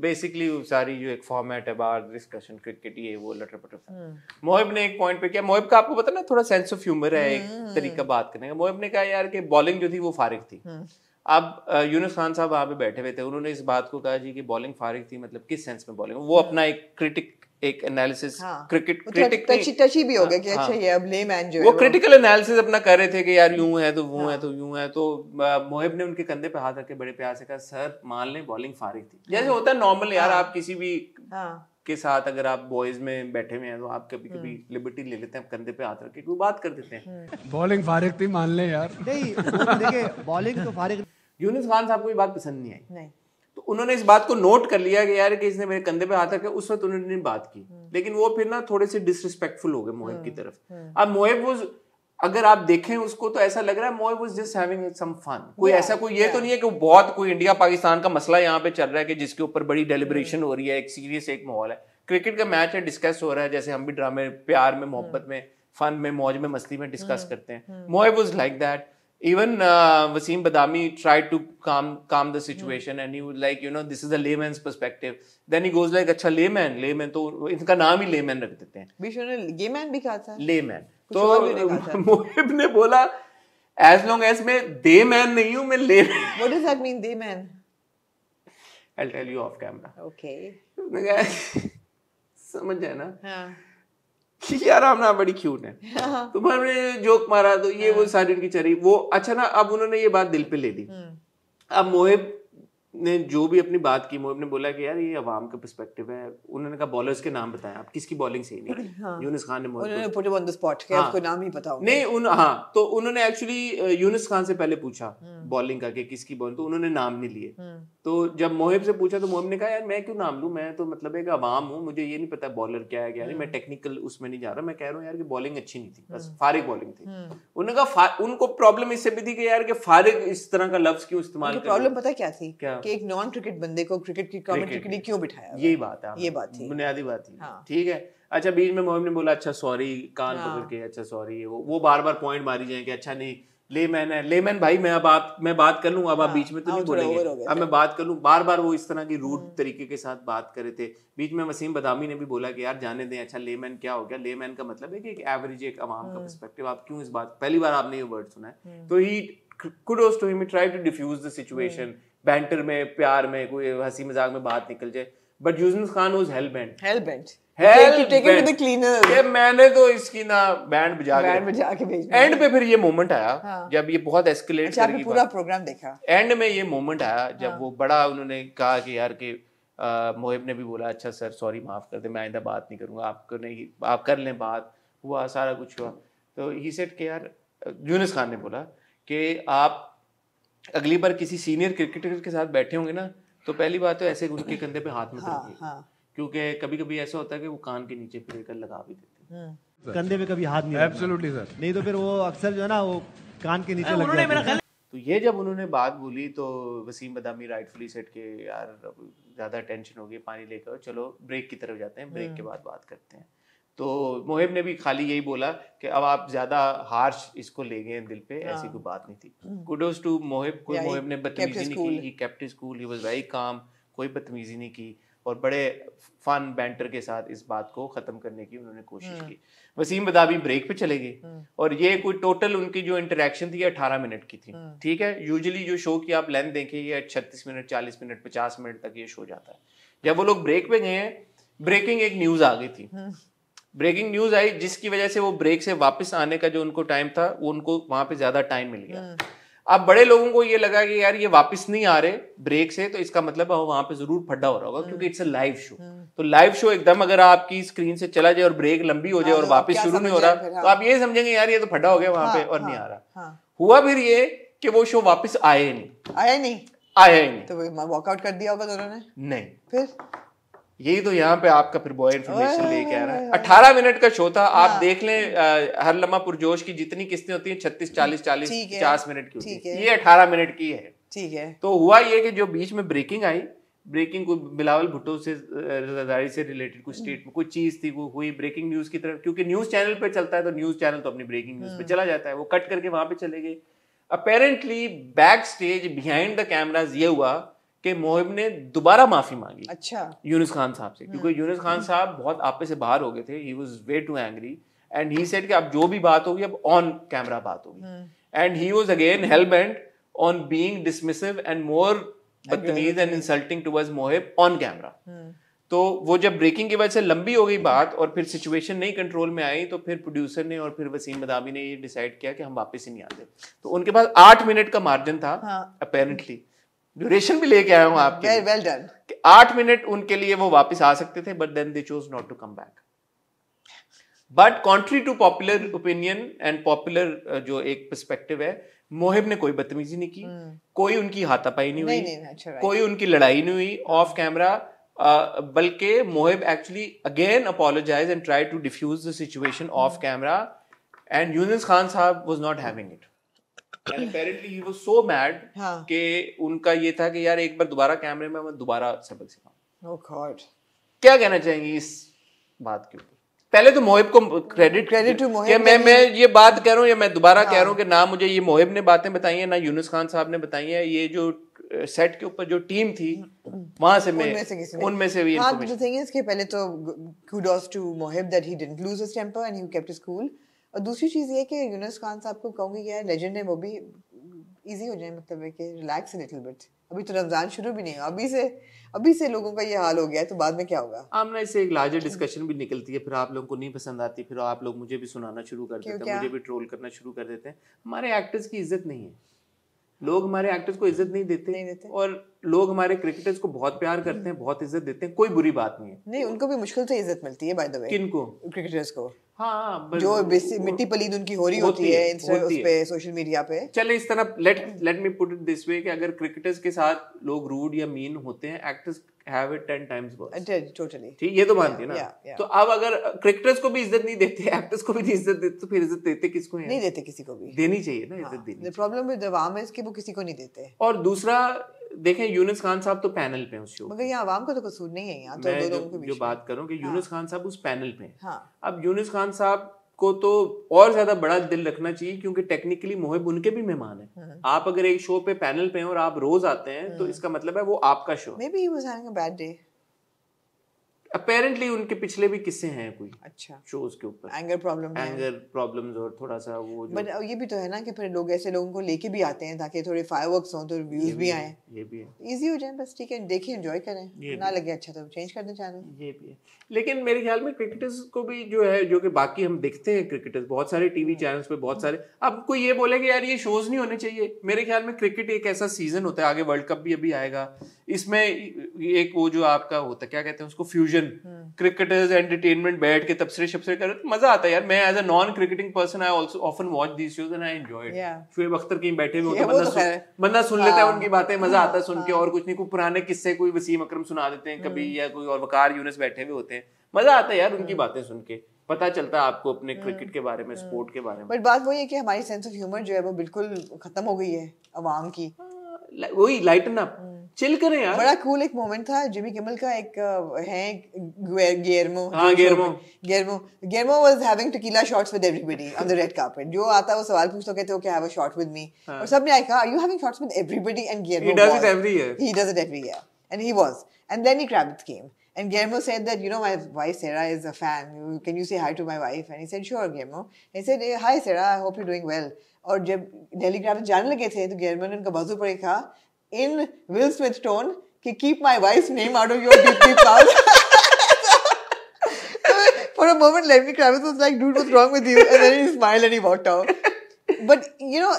बेसिकली सारी जो एक फॉर्मेट है, बार डिस्कशन, क्रिकेट, ये वो लटर पटर. मोहिब ने एक पॉइंट पे किया. मोहिब का आपको पता ना थोड़ा सेंस ऑफ ह्यूमर है, एक तरीका बात करने का. मोहिब ने कहा यार कि बॉलिंग जो थी वो फारिग थी. अब यूनुस खान साहब वहाँ पे बैठे हुए थे, उन्होंने इस बात को कहा जी कि बॉलिंग फारिग थी, मतलब किस सेंस में बॉलिंग. वो अपना एक क्रिटिक एक एनालिसिस हाँ, क्रिटिक टची भी हो गया कि अच्छा ये अब लेमैन जो है वो क्रिटिकल एनालिसिस अपना कर रहे थे कि यार यूं है तो वो है तो यूं है, तो मोहिब ने उनके कंधे पे हाथ रख के बड़े प्यार से कहा सर मान लें बॉलिंग फारिग थी, जैसे होता है नॉर्मल यार, आप किसी भी के साथ अगर आप बॉयज में बैठे हुए हैं तो आप कभी कभी लिबर्टी ले लेते हैं, कंधे पे हाथ रख के कोई बात कर देते हैं, बॉलिंग फारिग थी मान ले यार। नहीं देखिए बॉलिंग तो फारिग। यूनुस खान साहब को ये बात पसंद नहीं आई, नहीं, तो उन्होंने इस बात को नोट कर लिया कि यार कि इसने मेरे कंधे पे हाथ रखा, उस वक्त उन्होंने बात की, लेकिन वो फिर ना थोड़े से डिसरिस्पेक्टफुल हो गए मोहिब की तरफ। अब मोहिब वो अगर आप देखें उसको तो ऐसा लग रहा है Mohib was just having some fun, कोई ऐसा कोई ये तो नहीं है कि बहुत कोई इंडिया पाकिस्तान का मसला यहाँ पे चल रहा है कि जिसके ऊपर बड़ी डेलिब्रेशन हो रही है, एक सीरियस एक माहौल है, क्रिकेट का मैच है, डिस्कस हो रहा है, जैसे हम भी ड्रामे प्यार में मोहब्बत में फन में मौज में मस्ती में डिस्कस करते हैं। Mohib was like that. Even Wasim Badami tried to calm the situation and he was like, you know, this is the layman's perspective. Then he goes like, अच्छा layman तो इनका नाम ही layman रख देते हैं। बीच में गेमैन भी कहा था। layman तो मोहिब ने बोला as long as मैं day man नहीं हूँ, मैं layman। What does that mean, day man? I'll tell you off camera. Okay. समझ जाए ना। हाँ। यार आप ना बड़ी क्यूट है, तुम्हारे जोक मारा तो ये वो सारी उनकी चरी वो अच्छा ना। अब उन्होंने ये बात दिल पे ले ली। अब मोहिब ने जो भी अपनी बात की, मोहिब ने बोला कि यार ये अवाम का पर्सपेक्टिव है। उन्होंने कहा बॉलर्स के नाम बताया, आप किसकी बॉलिंग सही नहीं है। यूनुस खान ने उन्होंने put him on the spot कि आपको नाम ही पता होगा। नहीं हाँ, तो उन्होंने एक्चुअली यूनुस खान से पहले पूछा बॉलिंग का कि किसकी बॉलिंग, तो उन्होंने नाम नहीं लिए। तो जब मोहिब से पूछा तो मोहिब ने कहा यार मैं क्यों नाम लूं, मैं तो मतलब एक अवाम हूँ, मुझे ये नहीं पता बॉलर क्या है क्या नहीं, मैं टेक्निकल उसमें नहीं जा रहा, मैं कह रहा हूँ यार कि बॉलिंग अच्छी नहीं थी, बस फारिग बॉलिंग थी। उन्होंने कहा उनको प्रॉब्लम इससे भी थी कि यार कि फारिग इस तरह का लफ्ज क्यों इस्तेमाल कर, प्रॉब्लम पता क्या थी कि एक नॉन क्रिकेट बंदे को क्रिकेट की कमेंट्री के लिए क्यों बिठाया। यही बात है, ये बात थी, बुनियादी बात थी। ठीक है, अच्छा बीच में मोहिब ने बोला अच्छा सॉरी, कान पकड़ के अच्छा सॉरी, वो बार बार पॉइंट मारी जाए कि अच्छा नहीं लेमैन है, लेमैन भाई मैं बात कर लूं, अब आप बीच में तो नहीं बोलेंगे, अब मैं बात कर लूं। बार बार वो इस तरह की रूड तरीके के साथ बात कर रहे थे। बीच में वसीम बदामी ने भी बोला कि यार जाने दें, अच्छा लेमैन क्या हो गया, लेमैन का मतलब है कि एक एवरेज एक आवाम का पर्सपेक्टिव, आप क्यों इस बात, पहली बार आपने ये वर्ड सुना है। तो he kudos to him, he tried to diffuse the situation, banter में प्यार में कोई हंसी मजाक में बात निकल जाए, but Yunus Khan was hello bent मैंने तो इसकी ना बैंड बजा के भेजना। एंड पे फिर ये मोमेंट आया जब ये बहुत एस्केलेट करके पूरा प्रोग्राम देखा, एंड में ये मोमेंट आया जब वो बड़ा उन्होंने कहा कि यार कि मोहिब ने भी बोला अच्छा सर सॉरी माफ कर दे, मैं आइंदा बात नहीं करूंगा, आपको नहीं, आप कर लें बात, हुआ सारा कुछ हुआ। तो ही सेड कि यार यूनुस खान ने बोला कि आप अगली बार किसी सीनियर क्रिकेटर के साथ बैठे होंगे ना तो पहली बात तो ऐसे उनके कंधे पे हाथ मत रखिए, क्योंकि कभी कभी ऐसा होता है कि वो कान के नीचे फिर कर लगा भी देते हैं, कंधे पे कभी हाथ नहीं, एब्सोल्युटली सर, नहीं तो फिर वो अक्सर जो है ना वो कान के नीचे लग जाता है। तो ये जब उन्होंने बात बोली तो वसीम बदामी राइटफुली सेट के यार ज्यादा टेंशन हो गई, पानी लेकर चलो ब्रेक की तरफ जाते हैं, ब्रेक के बाद बात करते हैं। तो मोहिब ने भी खाली यही बोला कि अब आप ज्यादा हार्श इसको ले गए दिल पे, ऐसी कोई बात नहीं थी। कुडोस टू मोहिब, कोई मोहिब ने बदतमीजी नहीं की, he kept his cool, he was very calm, कोई बदतमीजी नहीं की और बड़े फन बैंटर के साथ इस बात को खत्म करने की उन्होंने कोशिश की। वसीम बदामी ब्रेक पे चले गए और ये कोई टोटल उनकी जो इंटरेक्शन थी 18 मिनट की थी। ठीक है, यूजुअली जो शो की आप लेंथ देखें ये 36 मिनट 40 मिनट 50 मिनट तक ये शो जाता है। जब वो लोग ब्रेक पे गए हैं, ब्रेकिंग एक न्यूज आ गई थी, ब्रेकिंग न्यूज आई जिसकी वजह से वो ब्रेक से वापस आने का जो उनको टाइम था वो उनको वहां पे ज्यादा टाइम मिल गया। अब बड़े लोगों को ये लगा कि यार ये वापस नहीं आ रहे ब्रेक से, तो इसका मतलब वहां पे जरूर फड्डा हो रहा होगा क्योंकि इट्स अ लाइव शो। तो लाइव शो एकदम अगर आपकी स्क्रीन से चला जाए और ब्रेक लंबी हो जाए और वापस शुरू नहीं हो रहा तो आप ये समझेंगे यार ये तो फड्डा हो गया वहां पे और नहीं आ रहा। हुआ फिर ये कि वो शो वापस आया ही नहीं, तो वॉकआउट कर दिया होगा दोनों ने। नहीं, फिर यही तो यहाँ पे आपका फिर बॉय इन्फॉर्मेशन लेके आ रहा है। 18 मिनट का शो था, आप देख लें हर लम्हा पुरजोश की जितनी किस्तें होती हैं 36 40 40 50 मिनट की होती है, ये 18 मिनट की है। ठीक है, तो हुआ ये कि जो बीच में ब्रेकिंग आई, ब्रेकिंग को बिलावल भुट्टो से रजादारी से रिलेटेड कुछ स्टेट में कुछ चीज थी, वो हुई ब्रेकिंग न्यूज की तरफ, क्योंकि न्यूज चैनल पे चलता है तो न्यूज चैनल तो अपनी ब्रेकिंग न्यूज पे चला जाता है, वो कट करके वहां पे चले गए। Apparently back stage behind the cameras ये हुआ कि मोहिब ने दोबारा माफी मांगी अच्छा यूनुस खान साहब से, क्योंकि यूनुस खान साहब बहुत आपे से बाहर हो गए थे, he was way too angry and he said कि अब जो भी बात होगी अब ऑन कैमरा बात होगी। And he was again hell bent on being dismissive and more बदतमीज and insulting towards Mohib on camera. तो वो जब ब्रेकिंग की वजह से लंबी हो गई बात और फिर सिचुएशन नहीं कंट्रोल में आई, तो फिर प्रोड्यूसर ने और फिर वसीम मदावी ने ये डिसाइड किया कि हम वापस ही नहीं आते। तो उनके पास 8 मिनट का मार्जिन था अपेरेंटली। ड्यूरेशन भी लेके आया हूँ आपके, वेल डन। 8 मिनट उनके लिए वो वापस आ सकते थे, but then they chose not to come back. But contrary to popular opinion and popular जो एक पर्सपेक्टिव है, मोहिब ने कोई बदतमीजी नहीं की, कोई उनकी हाथापाई नहीं हुई, कोई उनकी लड़ाई नहीं हुई ऑफ कैमरा, बल्कि Mohib actually again apologise and try to diffuse the situation off camera, and Yunus Khan साहब was not having it and apparently he was so mad कि उनका ये था कि यार एक बार दोबारा कैमरे में मैं दोबारा सबक सिखाऊं। ओह गॉड, क्या कहना चाहेंगी इस बात के ऊपर? पहले तो मोहिब को क्रेडिट टू मोहिब, मैं ये बात कह रहा हूँ या मैं दोबारा कह रहा हूँ कि ना मुझे ये मोहिब ने बातें बताई है ना यूनुस खान साहब ने बताई है, ये जो सेट के ऊपर जो टीम थी वहां से मैं उनमें से भी the thing is कि पहले तो kudos to Mohib that he didn't lose his temper and he kept his cool। और दूसरी चीज ये कि यूनुस खान साहब को कहूंगी कि यार लेजेंड है, वो भी इजी हो जाए, मतलब है कि रिलैक्स अ लिटिल बिट। अभी तो रमजान शुरू भी नहीं हुआ, अभी से लोगों का ये हाल हो गया है, तो बाद में क्या होगा? आमना इससे एक लार्जर डिस्कशन भी निकलती है, फिर आप लोगों को नहीं पसंद आती, फिर आप लोग मुझे भी सुनाना शुरू कर देते हैं, मुझे भी ट्रोल करना शुरू कर देते हैं। हमारे एक्टर्स की इज्जत नहीं है, लोग हमारे एक्टर्स को इज्जत नहीं देते और लोग हमारे क्रिकेटर्स को बहुत प्यार करते हैं, बहुत इज्जत देते हैं, कोई बुरी बात नहीं है। नहीं, उनको भी मुश्किल से इज्जत मिलती है बाय द वे। किनको? क्रिकेटर्स को। हाँ, जो मिट्टी पलीद उनकी हो रही होती है इंस्टा उस पे सोशल मीडिया पे। चले इस तरह let me put it this way कि अगर क्रिकेटर्स के साथ लोग रूड या मीन होते हैं, actors have it 10 times worse। Totally ठीक, ये तो मानती है ना। तो अब अगर क्रिकेटर्स को भी इज्जत नहीं देते, एक्टर्स को भी नहीं इज्जत देते, तो फिर इज्जत देते किसको है? नहीं देते किसी को भी। देनी चाहिए ना, इज्जत देनी। द प्रॉब्लम विद अवाम है कि वो किसी को नहीं देते। और दूसरा देखें, यूनुस खान साहब तो पैनल पे हैं उस शो, मगर यहाँ अवाम को तो कसूर नहीं है। यहाँ तो दो लोगों के बीच जो बात करूं कि यूनुस खान साहब उस पैनल पे हैं। अब यूनुस खान साहब को तो और ज्यादा बड़ा दिल रखना चाहिए, क्योंकि टेक्निकली मोहिब उनके भी मेहमान हैं। आप अगर एक शो पे पैनल पे हैं और आप रोज आते हैं, तो इसका मतलब है वो आपका show. May be he was having a bad day. Apparently उनके पिछले भी किस्से हैं कोई अच्छा शोज के ऊपर, एंगर प्रॉब्लम्स और थोड़ा सा वो जो, बट ये भी तो है ना कि फिर लोग ऐसे लोगों को लेके भी आते हैं ताकि थोड़े फायरवर्क्स हों, तो व्यूज भी आए, ये भी है, इजी हो जाए बस। ठीक है, देखिए एंजॉय करें, ना लगे अच्छा तो चेंज कर दें चैनल, ये भी है। लेकिन मेरे ख्याल में क्रिकेटर्स को भी जो है, जो कि बाकी हम देखते हैं क्रिकेटर्स बहुत सारे टीवी चैनल्स पे बहुत सारे, अब कोई ये बोले कि यार ये शोज नहीं होने चाहिए, मेरे ख्याल में क्रिकेट एक ऐसा सीजन होता है, आगे वर्ल्ड कप भी अभी आएगा, इसमें एक वो जो आपका होता है क्या कहते हैं उसको, फ्यूजन, क्रिकेटर्स एंटरटेनमेंट बैठ के तबसरे शबसरे कर, मजा आता है यार। मैं as a non cricketing person I also often watch these shows and I enjoy it. Shoaib Akhtar कहीं बैठे हुए हो तो बंदा सुन लेता है उनकी बातें, मजा आता है सुन के, और कुछ नहीं, कोई पुराने किस्से कोई वसीम अकरम सुना देते हैं कभी, या कोई और वकार यूनुस बैठे हुए होते हैं, मजा आता है यार उनकी बातें सुन के, पता चलता है आपको अपने क्रिकेट के बारे में, स्पोर्ट के बारे में। बट बात वही है कि हमारी सेंस ऑफ ह्यूमर जो है वो बिल्कुल खत्म हो गई है अवाम की। वही लाइटन अप, चिल करें यार। बड़ा कूल एक मोमेंट था जिमी किमल का, एक है Guillermo was having tequila shots with everybody on the red carpet। जो आता है वो सवाल पूछता कहते हो क्या have a shot with me, और सबने आया कहा are you having shots with everybody, and Guillermo he does it every year, and he was, and Lenny Kravitz came and Guillermo said that you know my wife Sarah is a fan, can you say hi to my wife, and he said sure Guillermo, and he said hey, hi Sarah, I hope you're doing well। और जब Lenny Kravitz जाने लगे थे तो Guillermo ने उनका बाजू पकड़ कहा in Will Smith tone कि keep my wife's name out of your deep mouth। For a moment Lenny Kravitz was like dude what's wrong with you, and then he smiled and he walked out। But you know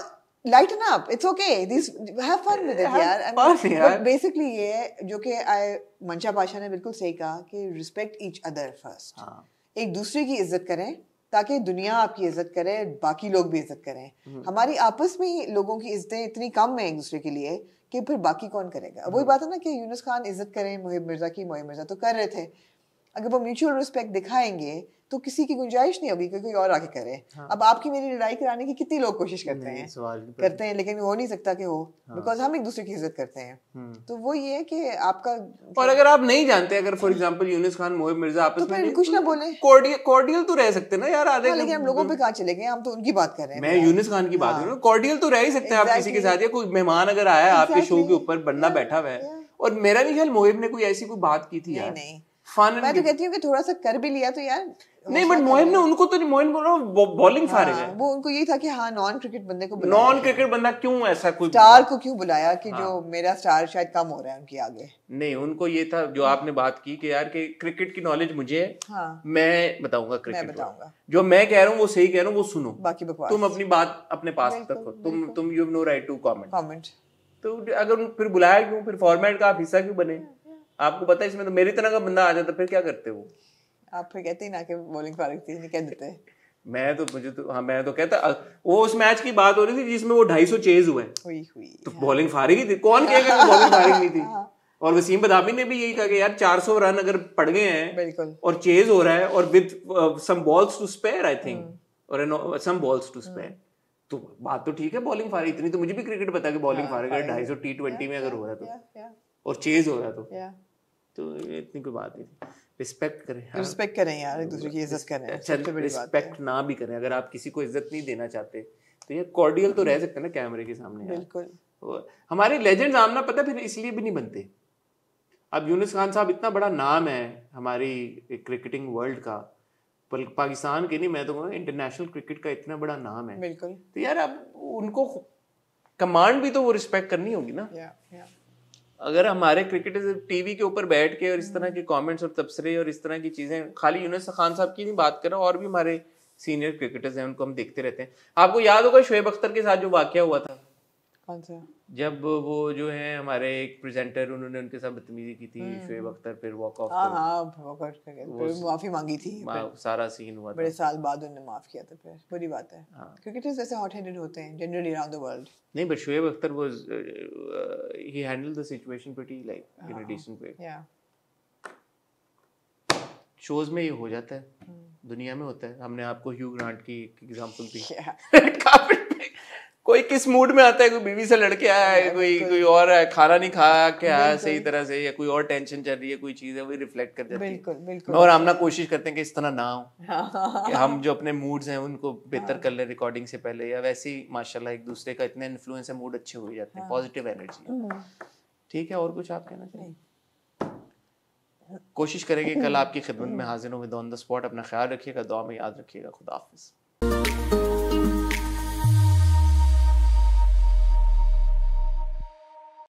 lighten up, it's okay, these have fun with it यार। But basically ये जो कि मंशा पाशा ने बिल्कुल सही कहा कि respect each other first, एक दूसरे की इज्जत करें ताकि दुनिया आपकी इज्जत करे, बाकी लोग भी इज्जत करें। हमारी आपस में ही लोगों की इज्जतें इतनी कम है एक दूसरे के लिए कि फिर बाकी कौन करेगा। वही बात है ना कि यूनुस खान इज्जत करें मोहिब मिर्जा की, मोहिब मिर्जा तो कर रहे थे, अगर वो म्यूचुअल रिस्पेक्ट दिखाएंगे तो किसी की गुंजाइश नहीं होगी कि कोई और आके करे। अब आपकी मेरी लड़ाई कराने की कितनी लोग कोशिश करते हैं लेकिन हो नहीं सकता कि हो, बिकॉज हम एक दूसरे की इज्जत करते हैं। तो वो ये है कि आपका, और अगर आप नहीं जानते, अगर फॉर एग्जांपल यूनुस खान मोहिब मिर्जा आपस में कुछ ना बोले, कॉर्डियल तो रह सकते ना यार आधे, लेकिन हम लोगों पे कहाँ चले गए, हम तो उनकी बात कर रहे हैं। मैं यूनुस खान की बात कर रहा हूँ, कॉर्डियल तो रह ही सकते हैं आप किसी के साथ, या कोई मेहमान अगर आया आपके शो के ऊपर, बंदा बैठा हुआ है, और मेरा नहीं ख्याल मोहिब ने कोई ऐसी कोई बात की थी यार, फन। मैं तो कहती हूँ कि थोड़ा सा कर भी लिया तो यार नहीं, बट मोइन ने उनको तो मोइन बोल रहा हूँ बॉलिंग फारिग है वो, उनको यही था कि हाँ नॉन क्रिकेट बंदे को बुलाया, नॉन क्रिकेट बंदा क्यों ऐसा कोई स्टार को क्यों बुलाया कि जो मेरा स्टार शायद कम हो रहा है उनके आगे। नहीं, उनको ये था जो आपने बात की कि यार कि क्रिकेट की नॉलेज मुझे है, मैं बताऊंगा क्रिकेट, जो मैं कह रहा हूँ वो सही कह रहा हूँ, वो सुनो, बाकी बकवास तुम अपनी बात अपने पास रखो, तुम you have no right to comment. तो अगर फिर बुलाया क्यों, फिर फॉर्मेट का आप हिस्सा क्यों बने? आपको पता है इसमें तो मेरी तरह का बंदा आ जाता, फिर क्या करते हो आप? फिर कहते ही ना कि बॉलिंग फारिग थी, नहीं कह देते। मैं तो कहता, वो उस मैच की बात हो रही थी जिसमें वो 250 चेज हुए, तो बॉलिंग फारिग ही थी, कौन कहेगा कि बॉलिंग फारिग नहीं थी? और वसीम बदामी ने भी यही कहा कि यार 400 रन अगर पड़ गए हैं और चेज हो रहा है और with some balls to spare I think, और सम बॉल्स टू स्पेयर, तो बात तो ठीक है, बॉलिंग फारिग इतनी तो मुझे भी क्रिकेट पता है कि बॉलिंग फारिग है 250 T20 में अगर हो रहा है तो, और चेज हो रहा है तो इतनी कोई बात नहीं थी। रिस्पेक्ट करें यार, एक दूसरे की इज्जत करें, सबसे बड़ी बात है। रिस्पेक्ट ना भी करें, अगर आप किसी को इज्जत नहीं देना चाहते तो ये कॉर्डियल तो रह सकते हैं ना कैमरे के सामने। बिल्कुल, हमारे लेजेंड्स आमना पता फिर इसलिए भी नहीं बनते। अब यूनुस खान साहब इतना बड़ा नाम है हमारी क्रिकेटिंग वर्ल्ड का, पाकिस्तान के नहीं, मैं तो कहूँगा इंटरनेशनल क्रिकेट का इतना बड़ा नाम है, बिल्कुल, तो यार अब उनको कमांड भी तो वो रिस्पेक्ट करनी होगी ना। अगर हमारे क्रिकेटर टीवी के ऊपर बैठ के और इस तरह के कमेंट्स और तबसरे और इस तरह की चीजें, खाली यूनुस खान साहब की नहीं बात कर रहा, और भी हमारे सीनियर क्रिकेटर्स हैं उनको हम देखते रहते हैं। आपको याद होगा शोएब अख्तर के साथ जो वाकया हुआ था, कौन सा? जब वो जो है हमारे एक प्रेजेंटर, उन्होंने उनके साथ बदतमीजी की थी, शोएब अख्तर फिर वॉक ऑफ, फिर माफी मांगी थी, सारा सीन हुआ था, बड़े साल बाद उन्होंने माफ किया था, फिर बुरी बात है। क्रिकेटर्स ऐसे हॉट हेडेड होते हैं जनरली अराउंड द वर्ल्ड। नहीं, but Shoaib Akhtar was he handled the situation pretty like in a decent way. Shows में ये हो जाता है, दुनिया में होता है। हमने आपको ह्यू ग्रांट की एग्जांपल दी। कोई किस मूड में आता है, कोई बीवी से लड़के आया है, कोई और है, खाना नहीं खाया क्या है सही तरह से, या कोई और टेंशन चल रही है, कोई चीज है, वही रिफ्लेक्ट कर जाती है। बिल्कुल। और हम ना कोशिश करते हैं कि इस तरह ना हो, कि हम जो अपने मूड्स हैं उनको बेहतर कर ले रिकॉर्डिंग से पहले, या वैसे ही माशाल्लाह एक दूसरे का इतना इन्फ्लुएंस है, मूड अच्छे हो जाते हैं, पॉजिटिव एनर्जी। ठीक है, और कुछ आप कहना चाहिए? कोशिश करेंगे कल आपकी खिदमत में हाजिर हूँ विद ऑन द स्पॉट। अपना ख्याल रखिएगा, दुआ में याद रखिएगा। खुदा हाफिज़।